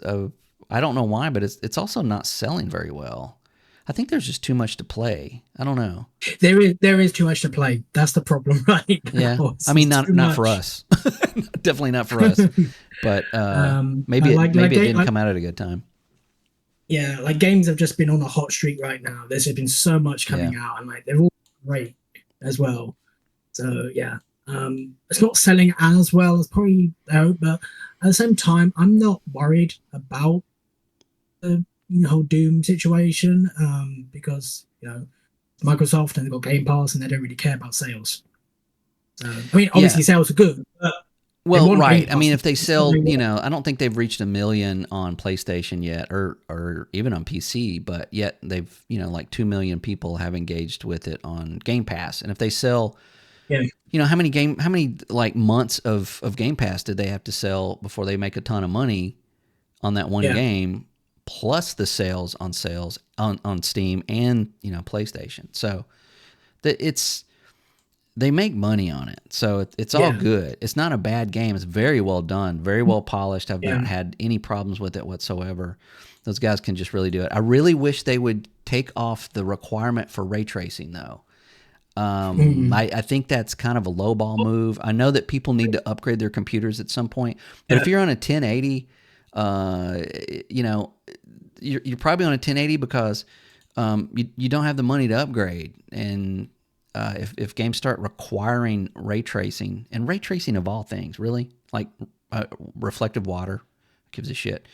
I don't know why, but it's also not selling very well. I think there's just too much to play. I don't know. There is too much to play. That's the problem right now. Yeah. I mean, not for us. Definitely not for us. But maybe it didn't come out at a good time. Yeah, like games have just been on a hot streak right now. There's just been so much coming out, and like they're all great as well. So yeah, it's not selling as well as probably though, but at the same time, I'm not worried about the whole Doom situation because Microsoft, and they've got Game Pass, and they don't really care about sales. So, I mean, obviously sales are good, but right. I mean, if they sell, I don't think they've reached 1 million on PlayStation yet, or even on PC, but yet they've, like 2 million people have engaged with it on Game Pass. And if they sell, how many like months of Game Pass did they have to sell before they make a ton of money on that one game, plus the sales on Steam and, PlayStation. So they make money on it. So it's all good. It's not a bad game. It's very well done, very well polished. I've not had any problems with it whatsoever. Those guys can just really do it. I really wish they would take off the requirement for ray tracing, though. I think that's kind of a lowball move. I know that people need to upgrade their computers at some point, but if you're on a 1080, you're probably on a 1080 because you don't have the money to upgrade. And if games start requiring ray tracing, and ray tracing of all things, really, like reflective water, gives a shit.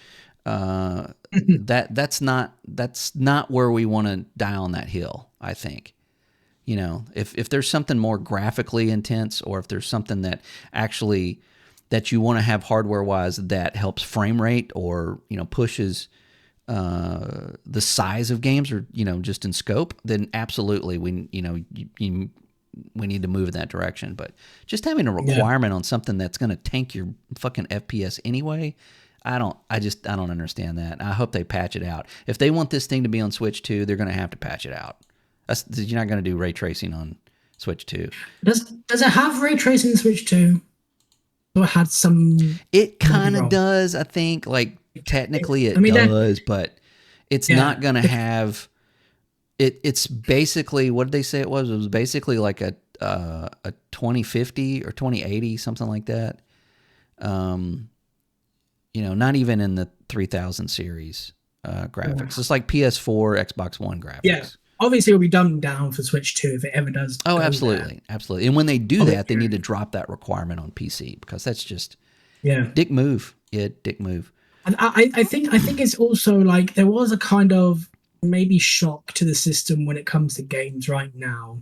That's not where we want to die on that hill, I think. If there's something more graphically intense, or if there's something that actually that you want to have hardware wise that helps frame rate, or pushes the size of games, or just in scope, then absolutely we need to move in that direction. But just having a requirement on something that's going to tank your fucking FPS anyway, I don't understand that. I hope they patch it out. If they want this thing to be on Switch 2, they're going to have to patch it out. You're not going to do ray tracing on Switch 2. Does it have ray tracing in Switch 2? Or it had some? It kind of does, I think. Like technically, it does, but it's not going to have. It's basically, what did they say it was? It was basically like a 2050 or 2080, something like that. Not even in the 3000 series graphics. It's like PS4, Xbox One graphics. Yeah. obviously it'll be dumbed down for Switch 2 if it ever does. Oh, go absolutely, there. absolutely. And when they do that, they Obviously. need to drop that requirement on PC because that's just Yeah. dick move. Yeah, dick move. And I think it's also like there was a kind of maybe shock to the system when it comes to games right now.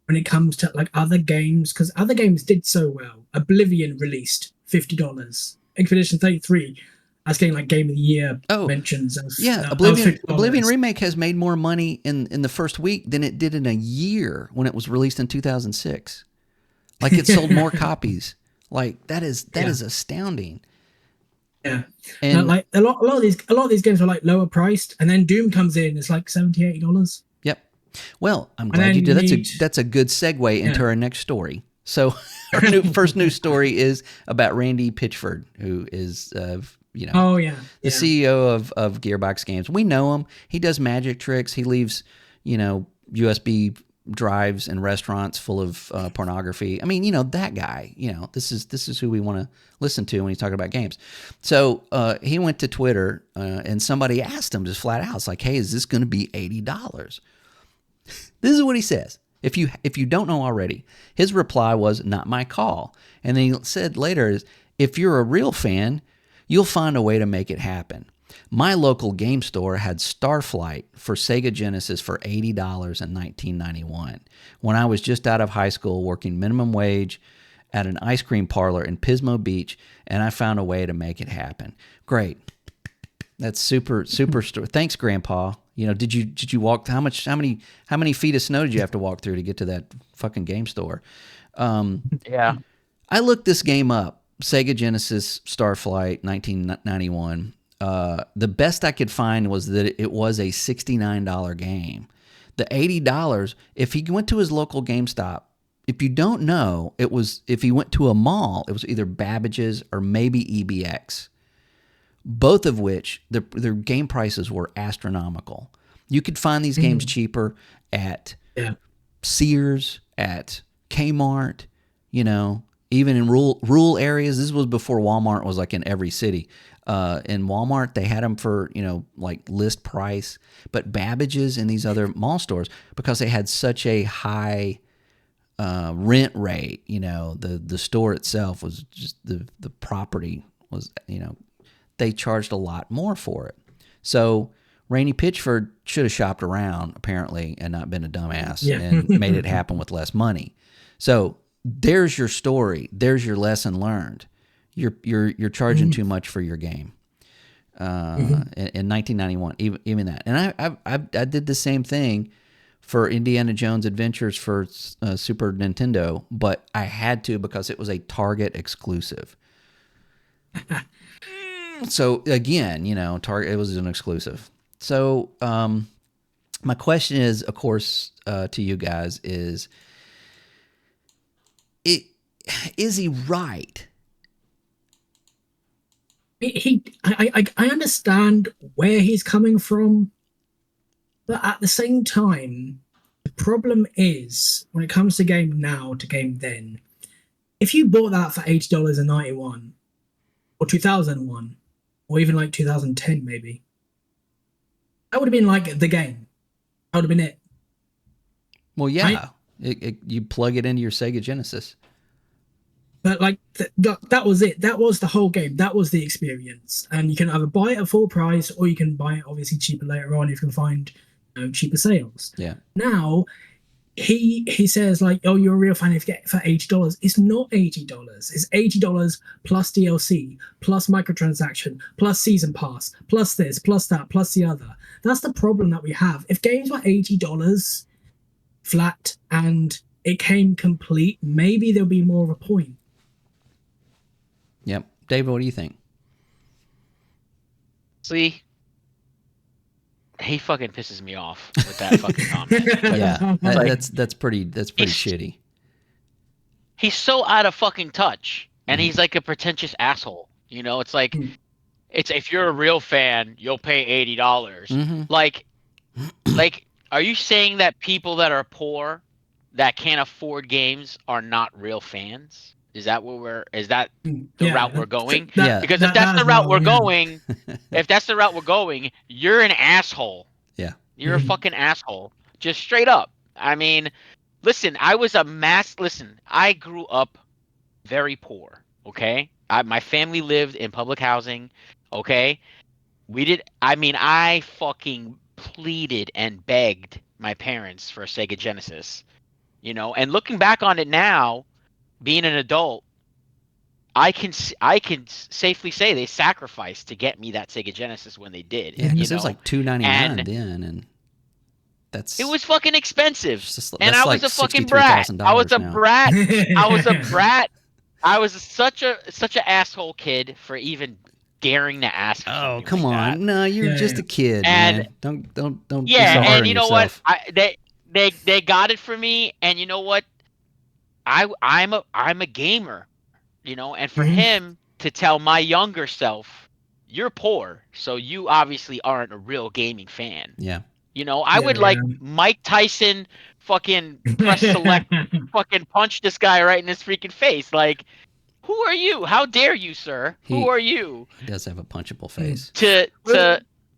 When it comes to like other games, because other games did so well. Oblivion released $50. Expedition 33, I was getting like Game of the Year mentions. Yeah, that was $50. Oblivion Remake has made more money in the first week than it did in a year when it was released in 2006. Like it sold more copies. Like that is astounding. Yeah, and like a lot of these games are like lower priced, and then Doom comes in, it's like $70-$80. Yep. Well, I'm glad you did. That's a good segue into our next story. So our first news story is about Randy Pitchford, who is the CEO of Gearbox Games. We know him. He does magic tricks. He leaves USB drives in restaurants full of pornography. I mean, that guy. This is who we want to listen to when he's talking about games. So he went to Twitter and somebody asked him just flat out, it's like, "Hey, is this going to be $80?" This is what he says. If you don't know already, his reply was, "Not my call." And then he said later, "If you're a real fan, you'll find a way to make it happen. My local game store had Starflight for Sega Genesis for $80 in 1991 when I was just out of high school working minimum wage at an ice cream parlor in Pismo Beach, and I found a way to make it happen." Great. That's super story. Thanks, Grandpa. Did you walk how many feet of snow did you have to walk through to get to that fucking game store? Yeah. I looked this game up. Sega Genesis Starflight 1991. The best I could find was that it was a $69 game. The $80, if he went to his local GameStop, if you don't know, if he went to a mall, it was either Babbage's or maybe EBX. Both of which, their game prices were astronomical. You could find these games cheaper at Sears, at Kmart, even in rural areas. This was before Walmart was like in every city. In Walmart, they had them for, like list price. But Babbage's and these other mall stores, because they had such a high rent rate, the store itself was just, the property was, they charged a lot more for it. So Randy Pitchford should have shopped around, apparently, and not been a dumbass and made it happen with less money. So there's your story. There's your lesson learned. You're charging too much for your game. In 1991, even that. And I did the same thing for Indiana Jones Adventures for Super Nintendo, but I had to because it was a Target exclusive. So again, Target, it was an exclusive. So my question is, of course, to you guys is he right? I understand where he's coming from, but at the same time, the problem is when it comes to game now to game then, if you bought that for $80 in 91 or 2001 or even like 2010 maybe, that would have been like the game. That would have been it. Well, yeah, right? You plug it into your Sega Genesis. But like that was it. That was the whole game. That was the experience. And you can either buy it at full price or you can buy it obviously cheaper later on if you can find cheaper sales. Yeah. Now he says like, "Oh, you're a real fan if you get it for $80." It's not $80. It's $80 plus DLC, plus microtransaction, plus season pass, plus this, plus that, plus the other. That's the problem that we have. If games were $80 flat and it came complete, maybe there'll be more of a point. Yep. David, what do you think? See, he fucking pisses me off with that fucking comment. Yeah, that's pretty shitty. He's so out of fucking touch, and he's like a pretentious asshole. It's like, it's if you're a real fan, you'll pay $80. Like, are you saying that people that are poor that can't afford games are not real fans? Is that the route we're going? Because if that's the route we're going, you're an asshole. Yeah. You're a fucking asshole. just straight up. I mean, listen, I grew up very poor. Okay, my family lived in public housing. Okay, I fucking pleaded and begged my parents for a Sega Genesis. And looking back on it now, being an adult, I can safely say they sacrificed to get me that Sega Genesis when they did. Yeah, because it was like $299 And then, and that's it was fucking expensive. And that's I was like a fucking brat. I was $63,000 a now. brat. I was a brat. I was such an asshole kid for even daring to ask for Oh, something come like on! that. No, you're just a kid, And man. Don't be yeah, so hard and on you know what? yourself. They got it for me, and you know what? I'm a gamer, and for him to tell my younger self, you're poor, so you obviously aren't a real gaming fan. Yeah. I would like Mike Tyson fucking press select, fucking punch this guy right in his freaking face. Like, who are you? How dare you, sir? Who are you? He does have a punchable face. To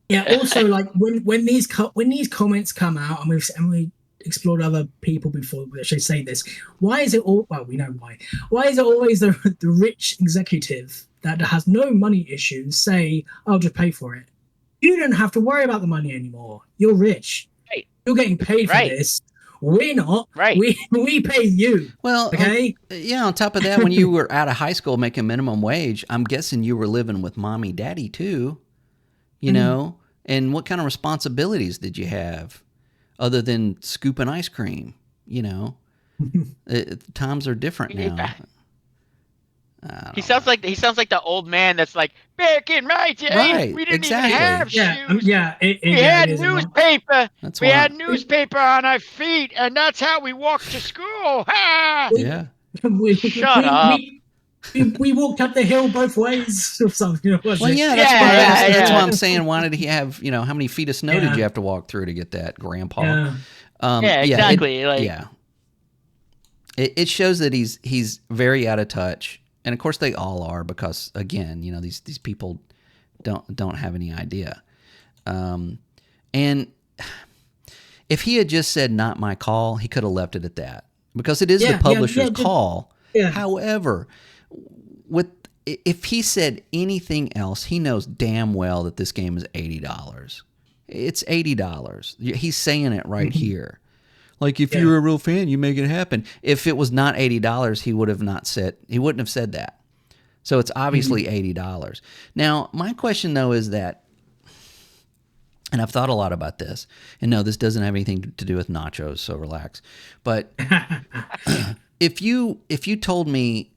Yeah. Also, like when these comments come out, and we explored other people before we actually say this. Why is it all? Well, we know why. Why is it always the rich executive that has no money issues say, "I'll just pay for it"? You don't have to worry about the money anymore. You're rich. Right. You're getting paid for this. We're not. Right. We pay you. Well, okay. On top of that, when you were out of high school making minimum wage, I'm guessing you were living with mommy, daddy too. You know, and what kind of responsibilities did you have, other than scooping ice cream? Times are different now. He sounds like the old man that's like, back in my day, right, we didn't exactly. even have shoes. We had newspaper. That's we had newspaper on our feet, and that's how we walked to school. Ha! Yeah. Shut up. We walked up the hill both ways or something. Well, yeah, that's why I'm saying, why did he have, how many feet of snow did you have to walk through to get that, Grandpa? Yeah, exactly. It shows that he's very out of touch. And of course they all are, because again, these people don't have any idea. And if he had just said not my call, he could have left it at that, because it is the publisher's call. Yeah. However, if he said anything else, he knows damn well that this game is $80. It's $80. He's saying it right here. Like, if you're a real fan, you make it happen. If it was not $80, he wouldn't have said that. So it's obviously $80. Now, my question though is that, and I've thought a lot about this, and no, this doesn't have anything to do with nachos, so relax. But if you told me,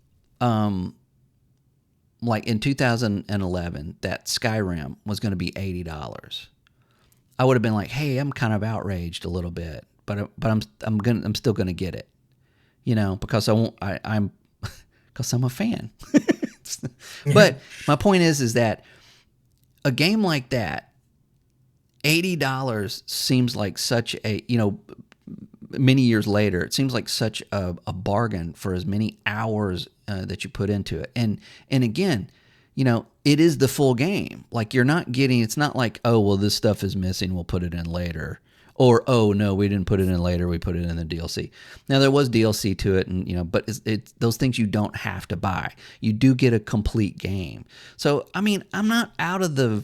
like in 2011, that Skyrim was going to be $80, I would have been like, hey, I'm kind of outraged a little bit. But I'm still gonna get it, because I'm a fan. But my point is that a game like that, $80 seems like such a, many years later, it seems like such a bargain for as many hours that you put into it. And again, it is the full game. Like, you're not getting, it's not like, oh, well, this stuff is missing, we'll put it in later. Or, oh, no, we didn't put it in later, we put it in the DLC. Now, there was DLC to it, and but it's those things you don't have to buy. You do get a complete game. So, I mean, I'm not out of the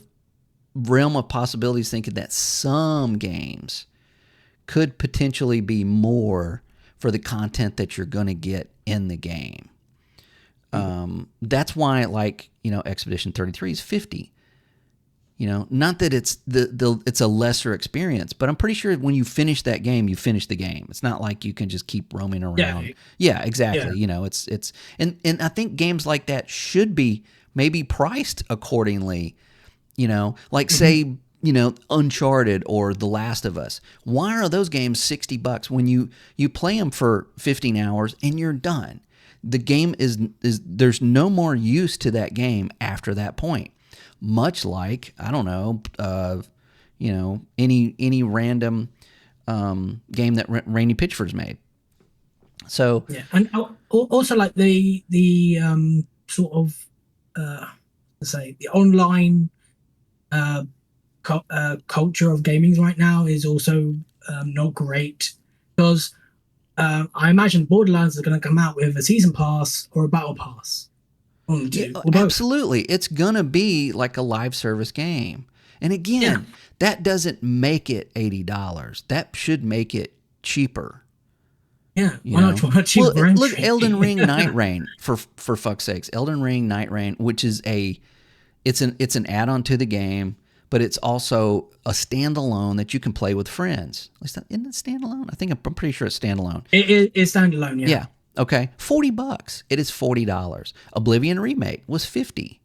realm of possibilities thinking that some games could potentially be more for the content that you're going to get in the game. That's why, like, Expedition 33 is $50. Not that it's it's a lesser experience, but I'm pretty sure when you finish that game, you finish the game. It's not like you can just keep roaming around. Yeah, exactly. Yeah. It's and I think games like that should be maybe priced accordingly. Like say, Uncharted or The Last of Us. Why are those games $60 when you play them for 15 hours and you're done? The game is there's no more use to that game after that point. Much like, I don't know, any random game that Randy Pitchford's made. So yeah, and also like the sort of let's say the online culture of gaming right now is also not great because I imagine Borderlands is going to come out with a season pass or a battle pass. Absolutely, it's going to be like a live service game. And again, that doesn't make it $80. That should make it cheaper. Yeah, why not cheaper? Well, look, Elden Ring Night Rain for fuck's sakes, Elden Ring Night Rain, which is it's an add-on to the game, but it's also a standalone that you can play with friends. At least isn't it standalone? I'm pretty sure it's standalone. It is standalone. Yeah. Yeah. Okay. $40. It is $40. Oblivion Remake was $50.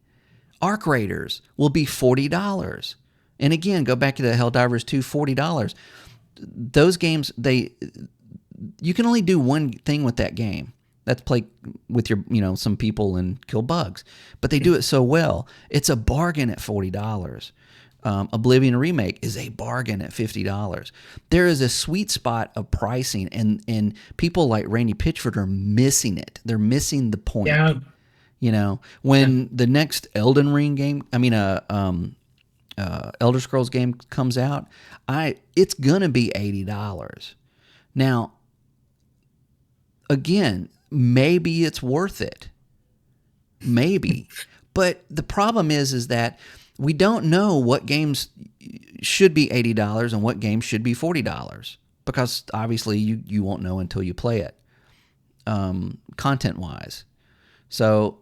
Arc Raiders will be $40. And again, go back to the Helldivers 2, $40. Those games, you can only do one thing with that game. That's play with your, some people and kill bugs. But they do it so well. It's a bargain at $40. Oblivion Remake is a bargain at $50. There is a sweet spot of pricing, and people like Randy Pitchford are missing it. They're missing the point. Yeah. When the next Elden Ring game, Elder Scrolls game comes out, it's gonna be $80. Now, again, maybe it's worth it. Maybe. But the problem is that we don't know what games should be $80 and what games should be $40, because obviously you won't know until you play it, content-wise. So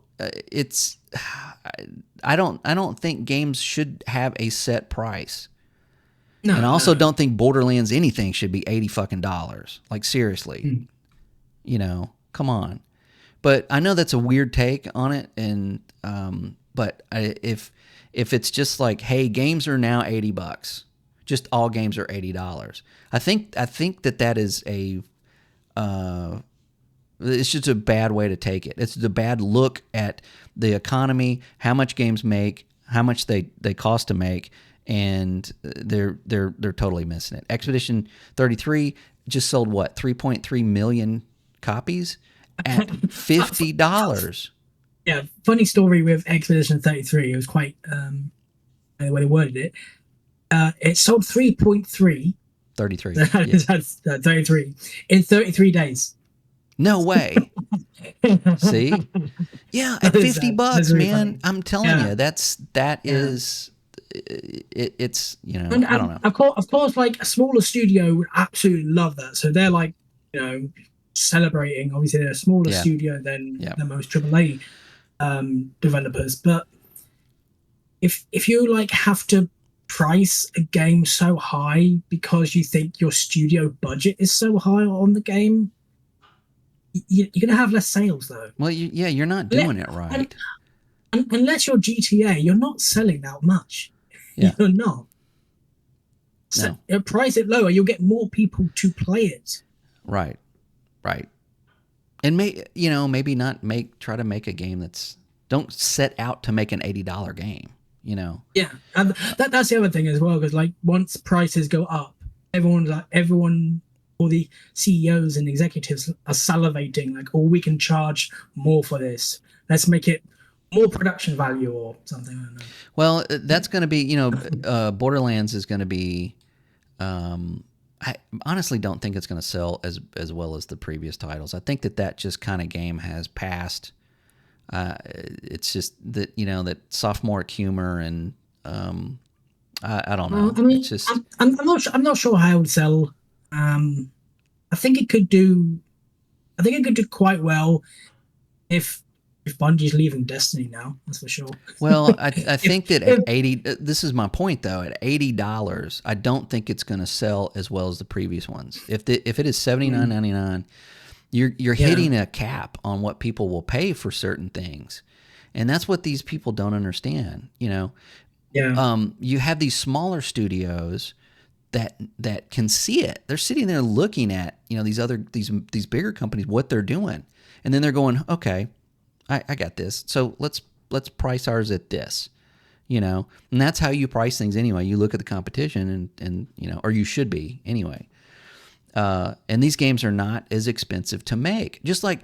I don't think games should have a set price. No, and I also don't think Borderlands anything should be $80 fucking dollars. Like, seriously. Come on. But I know that's a weird take on it, and if it's just like, hey, games are now $80, just all games are $80. I think that is it's just a bad way to take it. It's a bad look at the economy, how much games make, how much they cost to make, and they're totally missing it. Expedition 33 just sold 3.3 million copies at $50. Yeah, funny story with Expedition 33. It was quite the way they worded it. It sold 33. That's 33 in 33 days. No way. See? Yeah, at $50, really man. Funny. I'm telling you, it's And, I don't know. Of course, like a smaller studio would absolutely love that. So they're like, celebrating. Obviously, they're a smaller studio than most AAA developers. But if you like have to price a game so high because you think your studio budget is so high on the game, you're going to have less sales, though. Well, you're not doing it right. Unless you're GTA, you're not selling that much. Yeah. You're not. So price it lower, you'll get more people to play it. Right. And maybe not try to make a game don't set out to make an $80 game. Yeah, and that's the other thing as well, because like once prices go up, everyone. All the CEOs and executives are salivating, like, we can charge more for this. Let's make it more production value or something. I don't know. Well, that's going to be, Borderlands is going to be. I honestly don't think it's going to sell as well as the previous titles. I think that just kind of game has passed. It's just that that sophomoric humor, and I don't know. It's just I'm not sure how it would sell. I think it could do quite well if Bungie's leaving Destiny now. That's for sure. Well, I think that at $80, this is my point though. At $80, I don't think it's going to sell as well as the previous ones. If it is $79.99, you're hitting a cap on what people will pay for certain things, and that's what these people don't understand. You have these smaller studios that can see it. They're sitting there looking at these bigger companies, what they're doing, and then they're going, okay, I got this. So let's price ours at this, and that's how you price things anyway. You look at the competition and or you should be anyway. And these games are not as expensive to make. Just like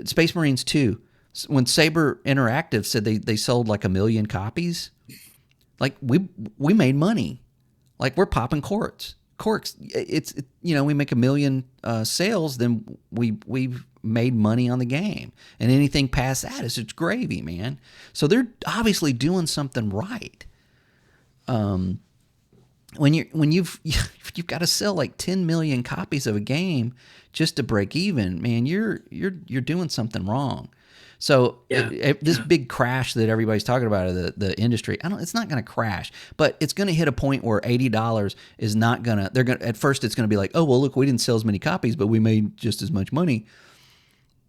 Space Marines 2, when Saber Interactive said they sold like 1 million copies, like we made money. Like, we're popping quarts. Corks, we make 1 million sales, then we've made money on the game, and anything past that is it's gravy, man. So they're obviously doing something right. When you've got to sell like 10 million copies of a game just to break even, man, you're doing something wrong. So this big crash that everybody's talking about of the industry, it's not going to crash, but it's going to hit a point where $80 is not going to. They're going at first it's going to be like, oh well, look, we didn't sell as many copies, but we made just as much money.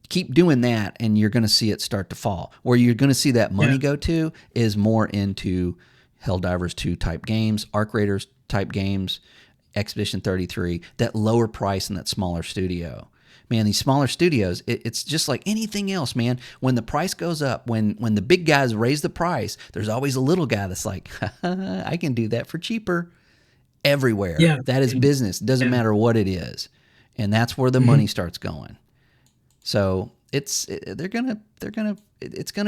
Keep doing that, and you're going to see it start to fall. Where you're going to see that money go to is more into Helldivers 2 type games, Arc Raiders type games, Expedition 33, that lower price and that smaller studio. Man, these smaller studios, it's just like anything else, man. When the price goes up, when the big guys raise the price, there's always a little guy that's like, I can do that for cheaper. Everywhere. Yeah. That is business. It doesn't matter what it is. And that's where the money starts going. So it's gonna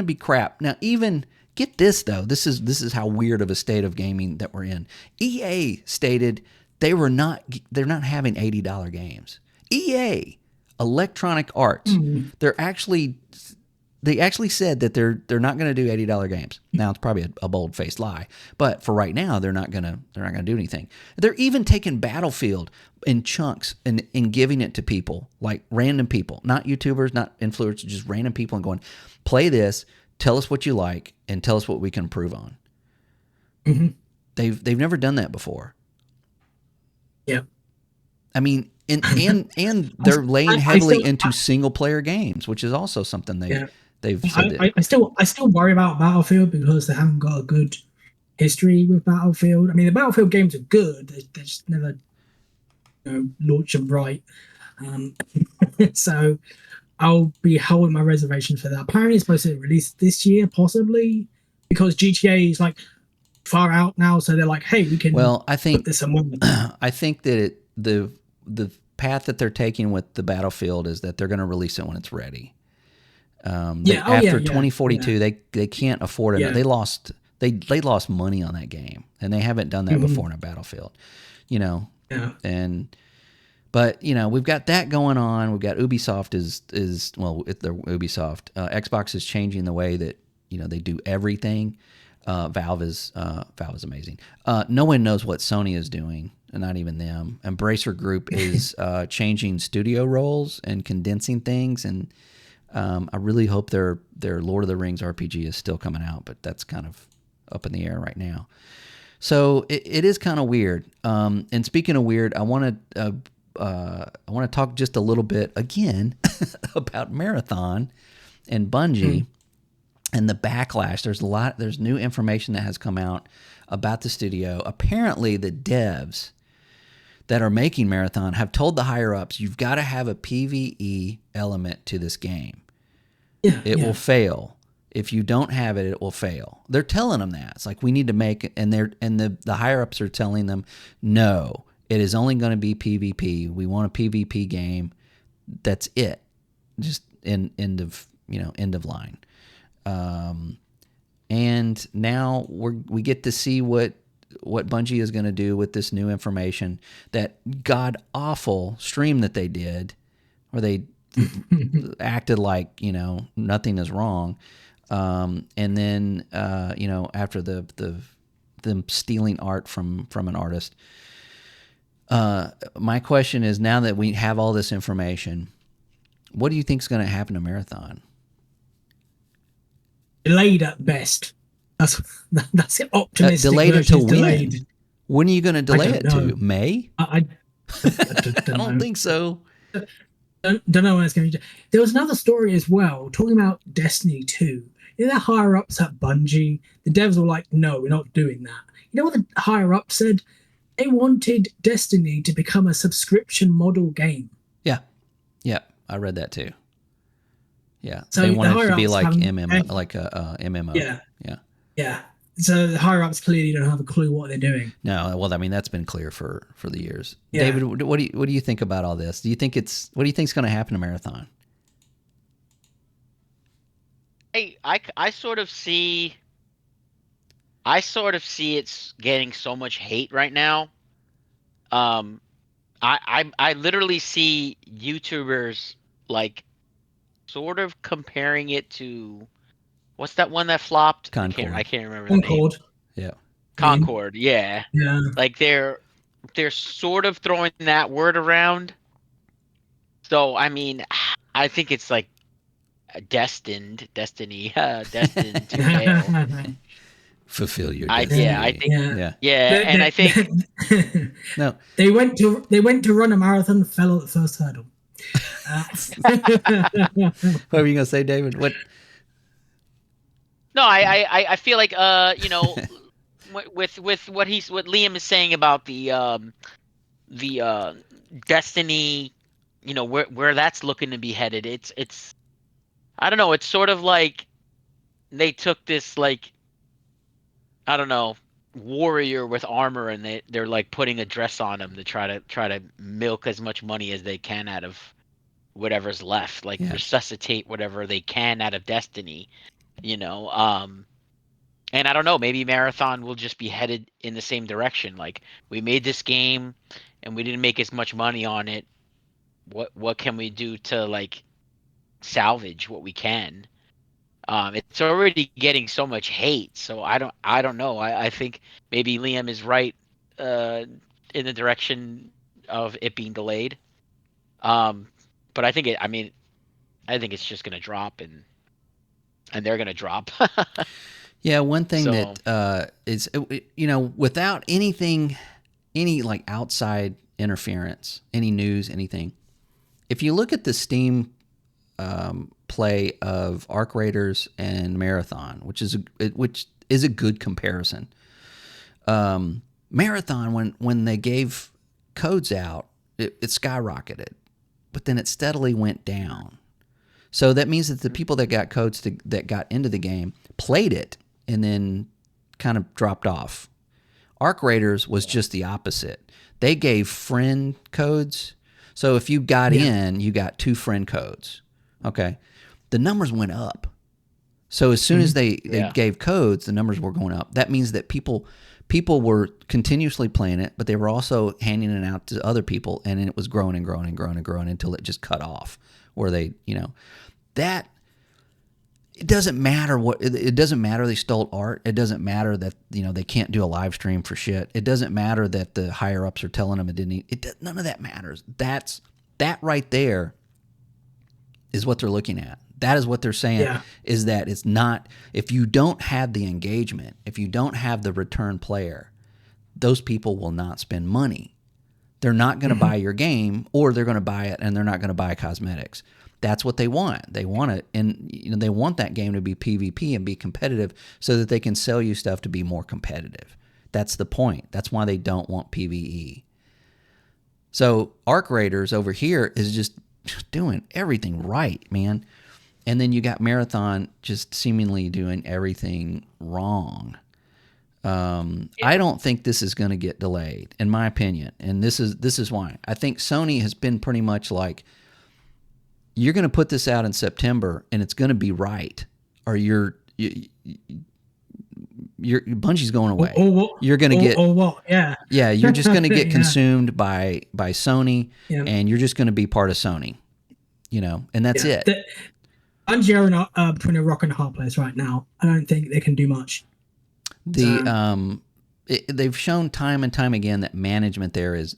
be crap. Now, even get this though. This is how weird of a state of gaming that we're in. EA stated they're not having $80 games. EA, Electronic Arts, they actually said that they're not going to do $80 games. Now it's probably a bold-faced lie, but for right now they're not gonna do anything. They're even taking Battlefield in chunks and giving it to people, like random people, not YouTubers, not influencers, just random people, and going, play this, tell us what you like, and tell us what we can improve on. Mm-hmm. They've never done that before. Yeah. I mean, and they're laying heavily into single player games, which is also something they've said. I still worry about Battlefield because they haven't got a good history with Battlefield. I mean, the Battlefield games are good; they just never launch them right. So I'll be holding my reservations for that. Apparently, it's supposed to release this year, possibly, because GTA is like far out now. So they're like, "Hey, we can." Well, I think put this on. I think that the path that they're taking with the Battlefield is that they're going to release it when it's ready. After 2042, they can't afford it. Yeah. They lost money on that game, and they haven't done that before in a Battlefield. But we've got that going on. We've got Ubisoft they're Ubisoft. Xbox is changing the way that they do everything. Valve is amazing. No one knows what Sony is doing, not even them. Embracer Group is changing studio roles and condensing things, and I really hope their Lord of the Rings RPG is still coming out, but that's kind of up in the air right now. So it is kind of weird. And speaking of weird, I want to talk just a little bit again about Marathon and Bungie. And the backlash. There's new information that has come out about the studio. Apparently, the devs that are making Marathon have told the higher ups, you've got to have a PvE element to this game. It will fail. If you don't have it, it will fail. They're telling them that. It's like, we need to make it, and the higher ups are telling them, no, it is only going to be PvP. We want a PvP game. That's it. Just end of line. And now we get to see what Bungie is going to do with this new information. That god awful stream that they did, where they acted like nothing is wrong, and then after them stealing art from an artist. My question is, now that we have all this information, what do you think is going to happen to Marathon? Delayed at best. That's it. Optimistic. Delayed it to when? When are you going to delay it to? May? I don't think so. Don't know when it's going to. There was another story as well talking about Destiny 2. The higher ups at Bungie, the devs were like, "No, we're not doing that." You know what the higher ups said? They wanted Destiny to become a subscription model game. Yeah, I read that too. Yeah, so they want it to be like MMO, like a MMO. Yeah. So the higher ups clearly don't have a clue what they're doing. No, well, I mean, that's been clear for the years. Yeah. David, what do you think about all this? What do you think is going to happen to Marathon? Hey, I sort of see it's getting so much hate right now. I literally see YouTubers like sort of comparing it to what's that one that flopped? I Concord. can't remember the name. Concord. Yeah. Game. Concord, yeah. Yeah. Like they're sort of throwing that word around. So I mean, I think it's like destined to fail. Fulfill your I destiny. yeah, I think Yeah. yeah, and I think No. They went to run a marathon, fell at the first hurdle. What were you gonna say, David? What? no, I feel like with what Liam is saying about the destiny, where that's looking to be headed. It's I don't know, it's sort of like they took this like I don't know warrior with armor and they're like putting a dress on him to try to milk as much money as they can out of whatever's left, like Yeah. resuscitate whatever they can out of destiny, and I don't know, maybe Marathon will just be headed in the same direction. Like we made this game and we didn't make as much money on it. What can we do to like salvage what we can? It's already getting so much hate, so I don't know. I think maybe Liam is right uh, in the direction of it being delayed. Um, but I think it's just gonna drop and they're gonna drop. Yeah. One thing So that is, without any like outside interference, any news, anything. If you look at the Steam play of Arc Raiders and Marathon, which is a good comparison. Marathon, when they gave codes out, it skyrocketed, but then it steadily went down. So that means that the people that got codes that got into the game played it and then kind of dropped off. Arc Raiders was just the opposite. They gave friend codes. So if you got in, you got 2 friend codes. Okay. The numbers went up. So as soon as they gave codes, the numbers were going up. That means that people were continuously playing it, but they were also handing it out to other people, and it was growing and growing and growing and growing until it just cut off. Where they, that it doesn't matter it doesn't matter they stole art. It doesn't matter that they can't do a live stream for shit. It doesn't matter that the higher ups are telling them it didn't. None of that matters. That right there is what they're looking at. That is what they're saying, is that it's not, if you don't have the engagement, if you don't have the return player, those people will not spend money. They're not going to buy your game, or they're going to buy it and they're not going to buy cosmetics. That's what they want. They want it, and they want that game to be PvP and be competitive so that they can sell you stuff to be more competitive. That's the point. That's why they don't want PvE. So Arc Raiders over here is just doing everything right, man. And then you got Marathon just seemingly doing everything wrong. I don't think this is going to get delayed, in my opinion. And this is why. I think Sony has been pretty much like, you're going to put this out in September and it's going to be right, or Bungie's going away. You're going to get, what? Yeah. Yeah, you're just going to get Yeah. consumed by Sony, and you're just going to be part of Sony, and that's it. Bungie are between a rock and a hard place right now. I don't think they can do much. They've shown time and time again that management there is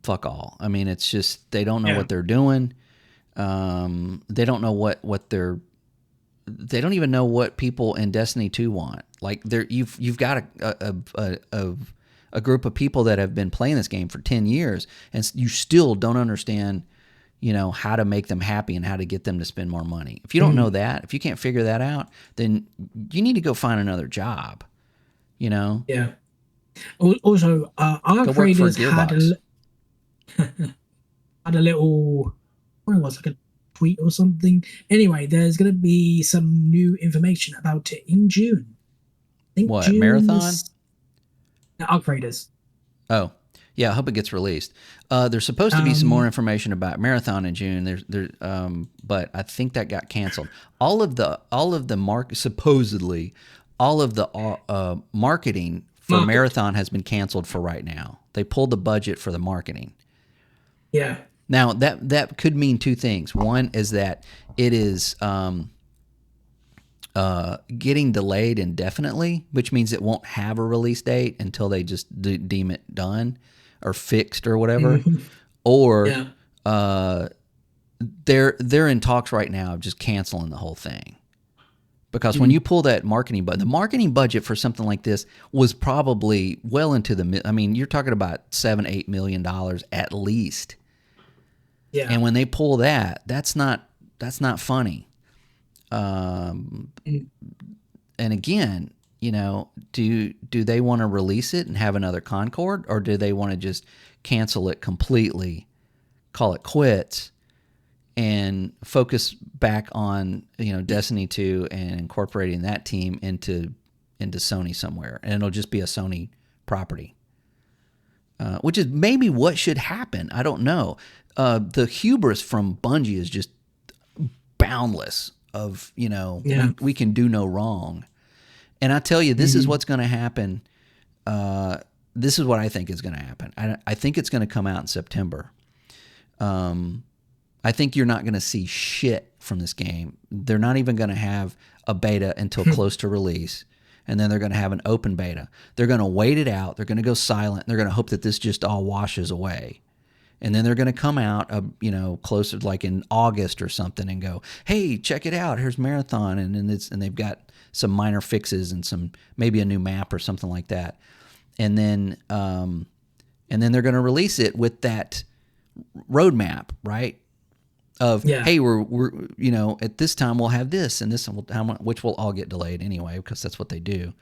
fuck all. I mean, it's just they don't know what they're doing. They don't know what they're. They don't even know what people in Destiny 2 want. Like you've got a group of people that have been playing this game for 10 years, and you still don't understand, how to make them happy and how to get them to spend more money. If you don't know that, if you can't figure that out, then you need to go find another job. Yeah. Also, Arc Raiders had a little, what was it, like a tweet or something. Anyway, there's going to be some new information about it in June. I think what, Marathon? Arc Raiders. Oh, yeah. I hope it gets released. There's supposed to be some more information about Marathon in June. But I think that got canceled. All of the marketing for Marathon has been canceled for right now. They pulled the budget for the marketing. Yeah. Now that could mean two things. One is that it is getting delayed indefinitely, which means it won't have a release date until they just deem it done or fixed or whatever. Or they're in talks right now of just canceling the whole thing. Because when you pull that marketing budget, the marketing budget for something like this was probably well into you're talking about $7-8 million at least. Yeah. And when they pull that, that's not funny. And again, do they want to release it and have another Concord, or do they want to just cancel it completely, call it quits, and focus back on Destiny 2 and incorporating that team into Sony somewhere, and it'll just be a Sony property, which is maybe what should happen. I don't know. The hubris from Bungie is just boundless. Of we can do no wrong, and I tell you, this is what's going to happen. This is what I think is going to happen. I think it's going to come out in September. I think you're not going to see shit from this game. They're not even going to have a beta until close to release, and then they're going to have an open beta. They're going to wait it out. They're going to go silent. They're going to hope that this just all washes away. And then they're going to come out, closer, like in August or something, and go, "Hey, check it out! Here's Marathon," and they've got some minor fixes and maybe a new map or something like that. And then they're going to release it with that roadmap, right? Hey, we're at this time we'll have this and this, which will all get delayed anyway because that's what they do.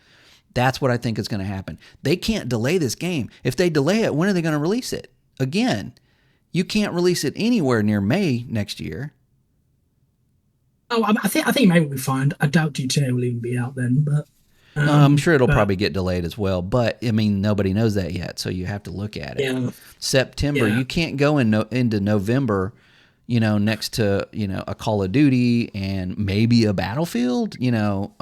That's what I think is going to happen. They can't delay this game. If they delay it, when are they going to release it? Again, you can't release it anywhere near May next year. Oh, I think maybe we'll be fine. I doubt GTA will even be out then, but I'm sure it'll probably get delayed as well. But nobody knows that yet, so you have to look at it. Yeah. September, you can't go into November, next to a Call of Duty and maybe a Battlefield. That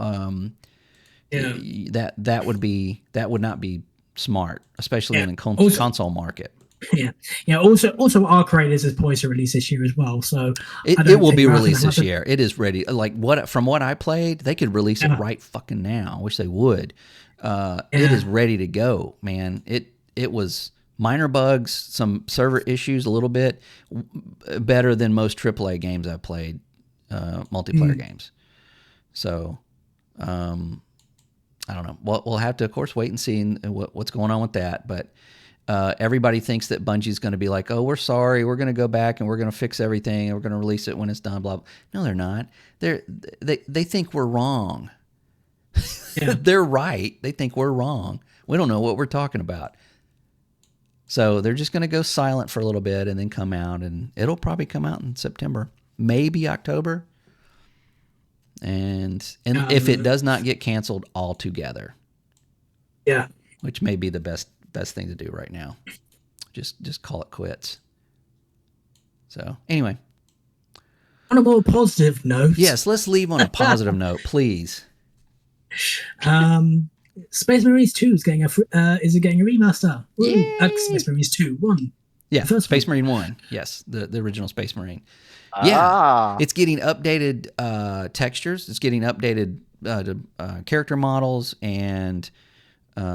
would not be smart, especially in the console market. Yeah. Also, Arc Raiders is poised to release this year as well, so it will be released this year. It is ready. From what I played, they could release it right fucking now. I wish they would. It is ready to go, man. It was minor bugs, some server issues, a little bit better than most AAA games I've played, multiplayer games. So, I don't know. We'll have to, of course, wait and see what's going on with that, but. Everybody thinks that Bungie's going to be like, "Oh, we're sorry, we're going to go back and we're going to fix everything and we're going to release it when it's done." Blah, blah. No, they're not. They think we're wrong. Yeah. They're right. They think we're wrong. We don't know what we're talking about. So they're just going to go silent for a little bit and then come out, and it'll probably come out in September, maybe October. And if it does not get canceled altogether, which may be the best thing to do right now, just call it quits. So anyway, on a more positive note, yes, let's leave on a positive note, please. Space Marines 2 is getting a remaster. Yeah. Space Marines 2 1. Yeah, Space Marine 1. Yes, the original Space Marine. Yeah, it's getting updated textures. It's getting updated character models and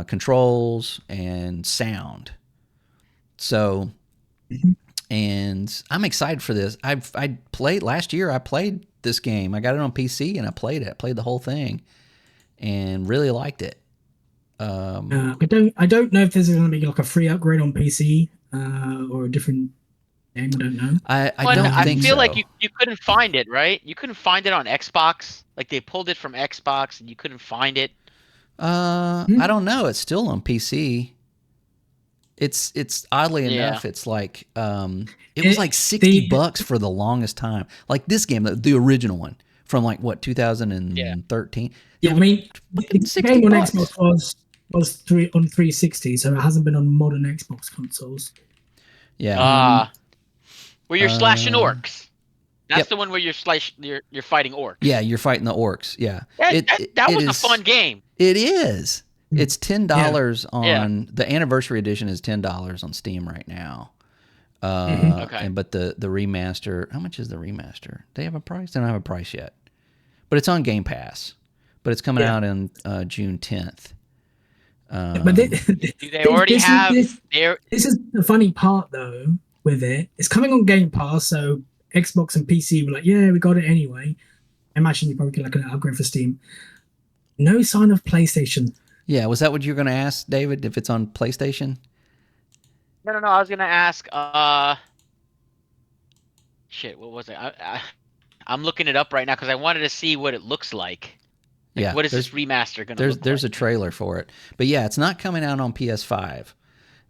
controls and sound. So, and I'm excited for this. I played last year. I played this game. I got it on PC and I played it. I played the whole thing and really liked it. I don't know if this is going to be like a free upgrade on PC or a different game. I don't know. I feel like you couldn't find it, right? You couldn't find it on Xbox. Like they pulled it from Xbox and you couldn't find it. I don't know. It's still on PC. It's oddly enough, it's like it was like $60 for the longest time. Like this game, the original one from like what 2013. Yeah, I mean, the game on Xbox was on 360, so it hasn't been on modern Xbox consoles. Yeah. Where you're slashing orcs. That's the one where you're fighting orcs. Yeah, you're fighting the orcs. Yeah. That was a fun game. It is. It's $10 on the anniversary edition is $10 on Steam right now. Okay. But the remaster, how much is the remaster? They have a price? They don't have a price yet. But it's on Game Pass. But it's coming out on June 10th. But Do they already have? This is the funny part though with it. It's coming on Game Pass, so Xbox and PC were like, yeah, we got it anyway. I imagine you probably get like an upgrade for Steam. No sign of PlayStation. Yeah, was that what you were going to ask, David? If it's on PlayStation? No. I was gonna ask. Shit. What was it? I'm looking it up right now because I wanted to see what it looks like. Yeah. What is this remaster gonna look like? There's a trailer for it, but yeah, it's not coming out on PS5.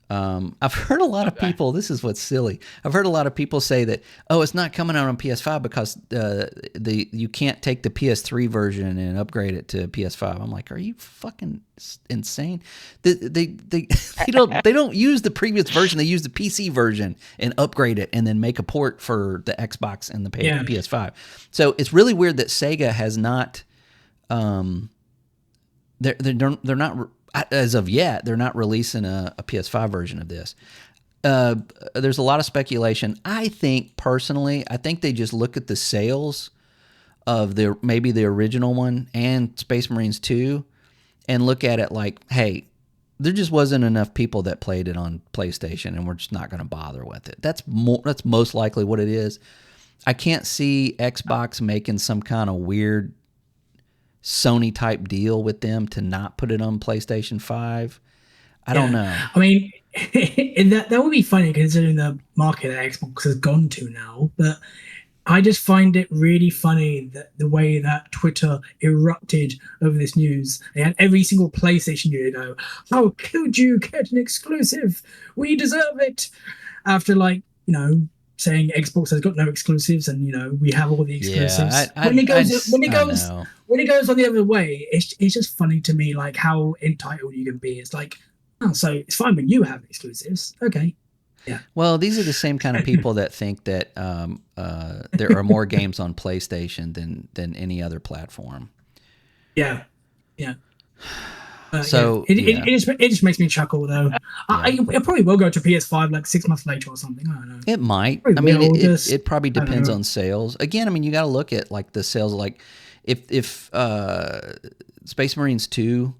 I've heard a lot of people. This is what's silly. I've heard a lot of people say that, oh, it's not coming out on PS5 because you can't take the PS3 version and upgrade it to PS5. I'm like, are you fucking insane? They don't use the previous version. They use the PC version and upgrade it and then make a port for the Xbox and the PS5. So it's really weird that Sega has not. They're not. As of yet, they're not releasing a PS5 version of this. There's a lot of speculation. I think they just look at the sales of maybe the original one and Space Marines 2 and look at it like, hey, there just wasn't enough people that played it on PlayStation and we're just not going to bother with it. That's most likely what it is. I can't see Xbox making some kind of weird Sony type deal with them to not put it on PlayStation 5. I don't know. I mean, that would be funny considering the market that Xbox has gone to now. But I just find it really funny that the way that Twitter erupted over this news. They had every single PlayStation user go, "How could you get an exclusive? We deserve it." After saying Xbox has got no exclusives and we have all the exclusives. When it goes on the other way, it's just funny to me like how entitled you can be. It's like, oh, so it's fine when you have exclusives. Okay. Yeah. Well, these are the same kind of people that think that there are more games on PlayStation than any other platform. Yeah. Yeah. So it just makes me chuckle though. It probably will go to PS5 like 6 months later or something. I don't know. It might. I mean, it probably depends on sales. Again, I mean, you got to look at like the sales. Like if Space Marines 2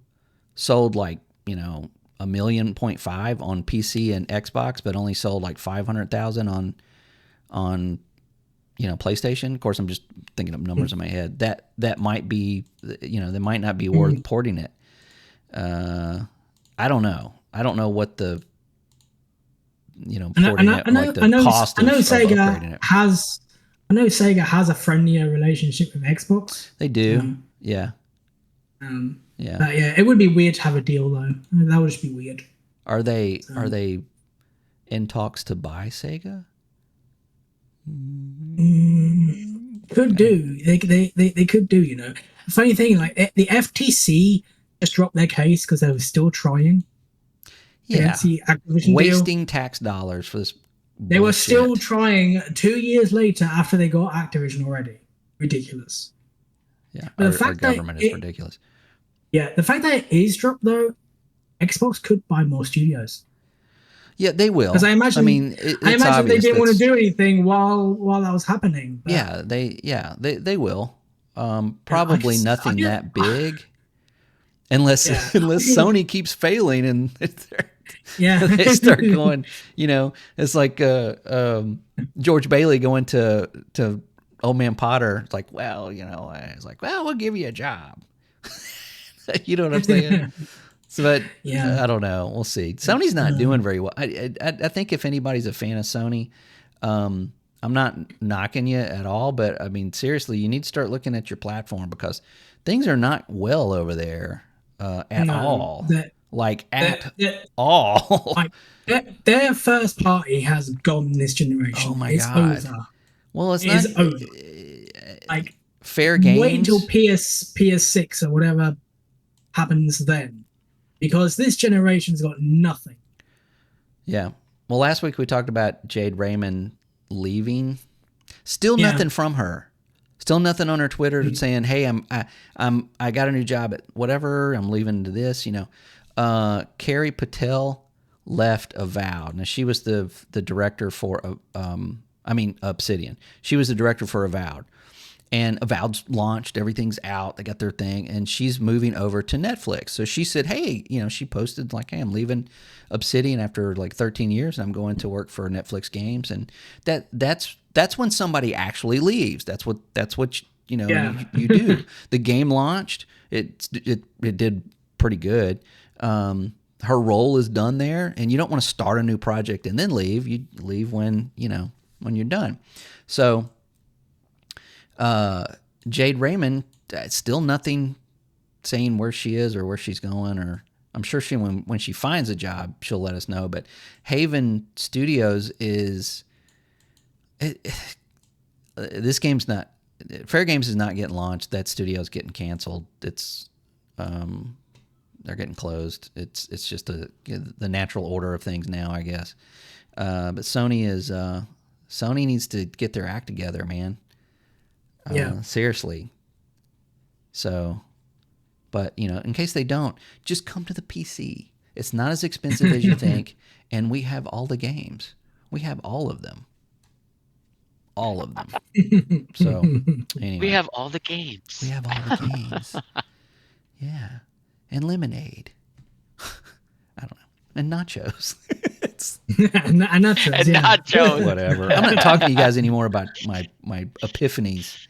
sold like 1.5 million on PC and Xbox, but only sold like 500,000 on PlayStation. Of course, I'm just thinking of numbers in my head. That might be that might not be worth porting it. I don't know. I don't know what the porting it, like the cost of upgrading it. I know Sega has a friendlier relationship with Xbox. They do. Yeah. It would be weird to have a deal though. That would just be weird. Are they in talks to buy Sega? Could do. They could do. Funny thing, like the FTC just dropped their case because they were still trying. Yeah, Activision wasting deal. tax dollars for this. They were still trying 2 years later after they got Activision already. Ridiculous. Yeah, but our government is ridiculous. Yeah, the fact that it is dropped though, Xbox could buy more studios. Yeah, they will. Because I imagine they didn't want to do anything while that was happening. But they will. Probably nothing that big. Unless Sony keeps failing and they start going, it's like George Bailey going to Old Man Potter. It's like, well, it's like, well, we'll give you a job. You know what I'm saying? But I don't know. We'll see. Sony's not doing very well. I think if anybody's a fan of Sony, I'm not knocking you at all, but I mean, seriously, you need to start looking at your platform because things are not well over there. At all. All. Their first party has gone this generation. Oh my God. Over. Well, it's not over. Like fair games. Wait until PS6 or whatever happens then. Because this generation's got nothing. Yeah. Well, last week we talked about Jade Raymond leaving. Still nothing from her. Still nothing on her Twitter saying, "Hey, I got a new job at whatever. I'm leaving to this." Carrie Patel left Avowed. Now she was the director for Obsidian. She was the director for Avowed, and Avowed's launched. Everything's out. They got their thing, and she's moving over to Netflix. So she said, "Hey, she posted like, hey, I'm leaving Obsidian after like 13 years, and I'm going to work for Netflix Games." And that's when somebody actually leaves. That's what you do. The game launched. It did pretty good. Her role is done there, and you don't want to start a new project and then leave. You leave when you're done. So Jade Raymond, still nothing saying where she is or where she's going, or I'm sure when she finds a job, she'll let us know. But Haven Studios this game's not, Fair Games is not getting launched. That studio's getting canceled. It's they're getting closed. It's just the natural order of things now, I guess. But Sony needs to get their act together, man. Seriously. So, but in case they don't, just come to the PC. It's not as expensive as you think, and we have all the games. We have all of them. All of them. So, anyway. We have all the games. We have all the games. Yeah. And lemonade. I don't know. And nachos. and nachos. And nachos. Whatever. I'm not talking to you guys anymore about my epiphanies.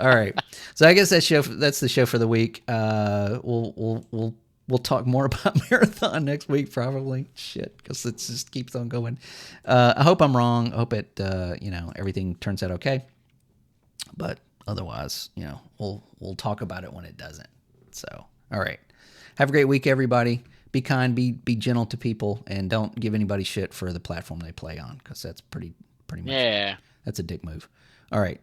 All right. So I guess that's the show for the week. We'll talk more about Marathon next week, probably. Shit, because it just keeps on going. I hope I'm wrong. I hope it, everything turns out okay. But otherwise, we'll talk about it when it doesn't. So, all right. Have a great week, everybody. Be kind, be gentle to people, and don't give anybody shit for the platform they play on, because that's pretty much. Yeah. That's a dick move. All right.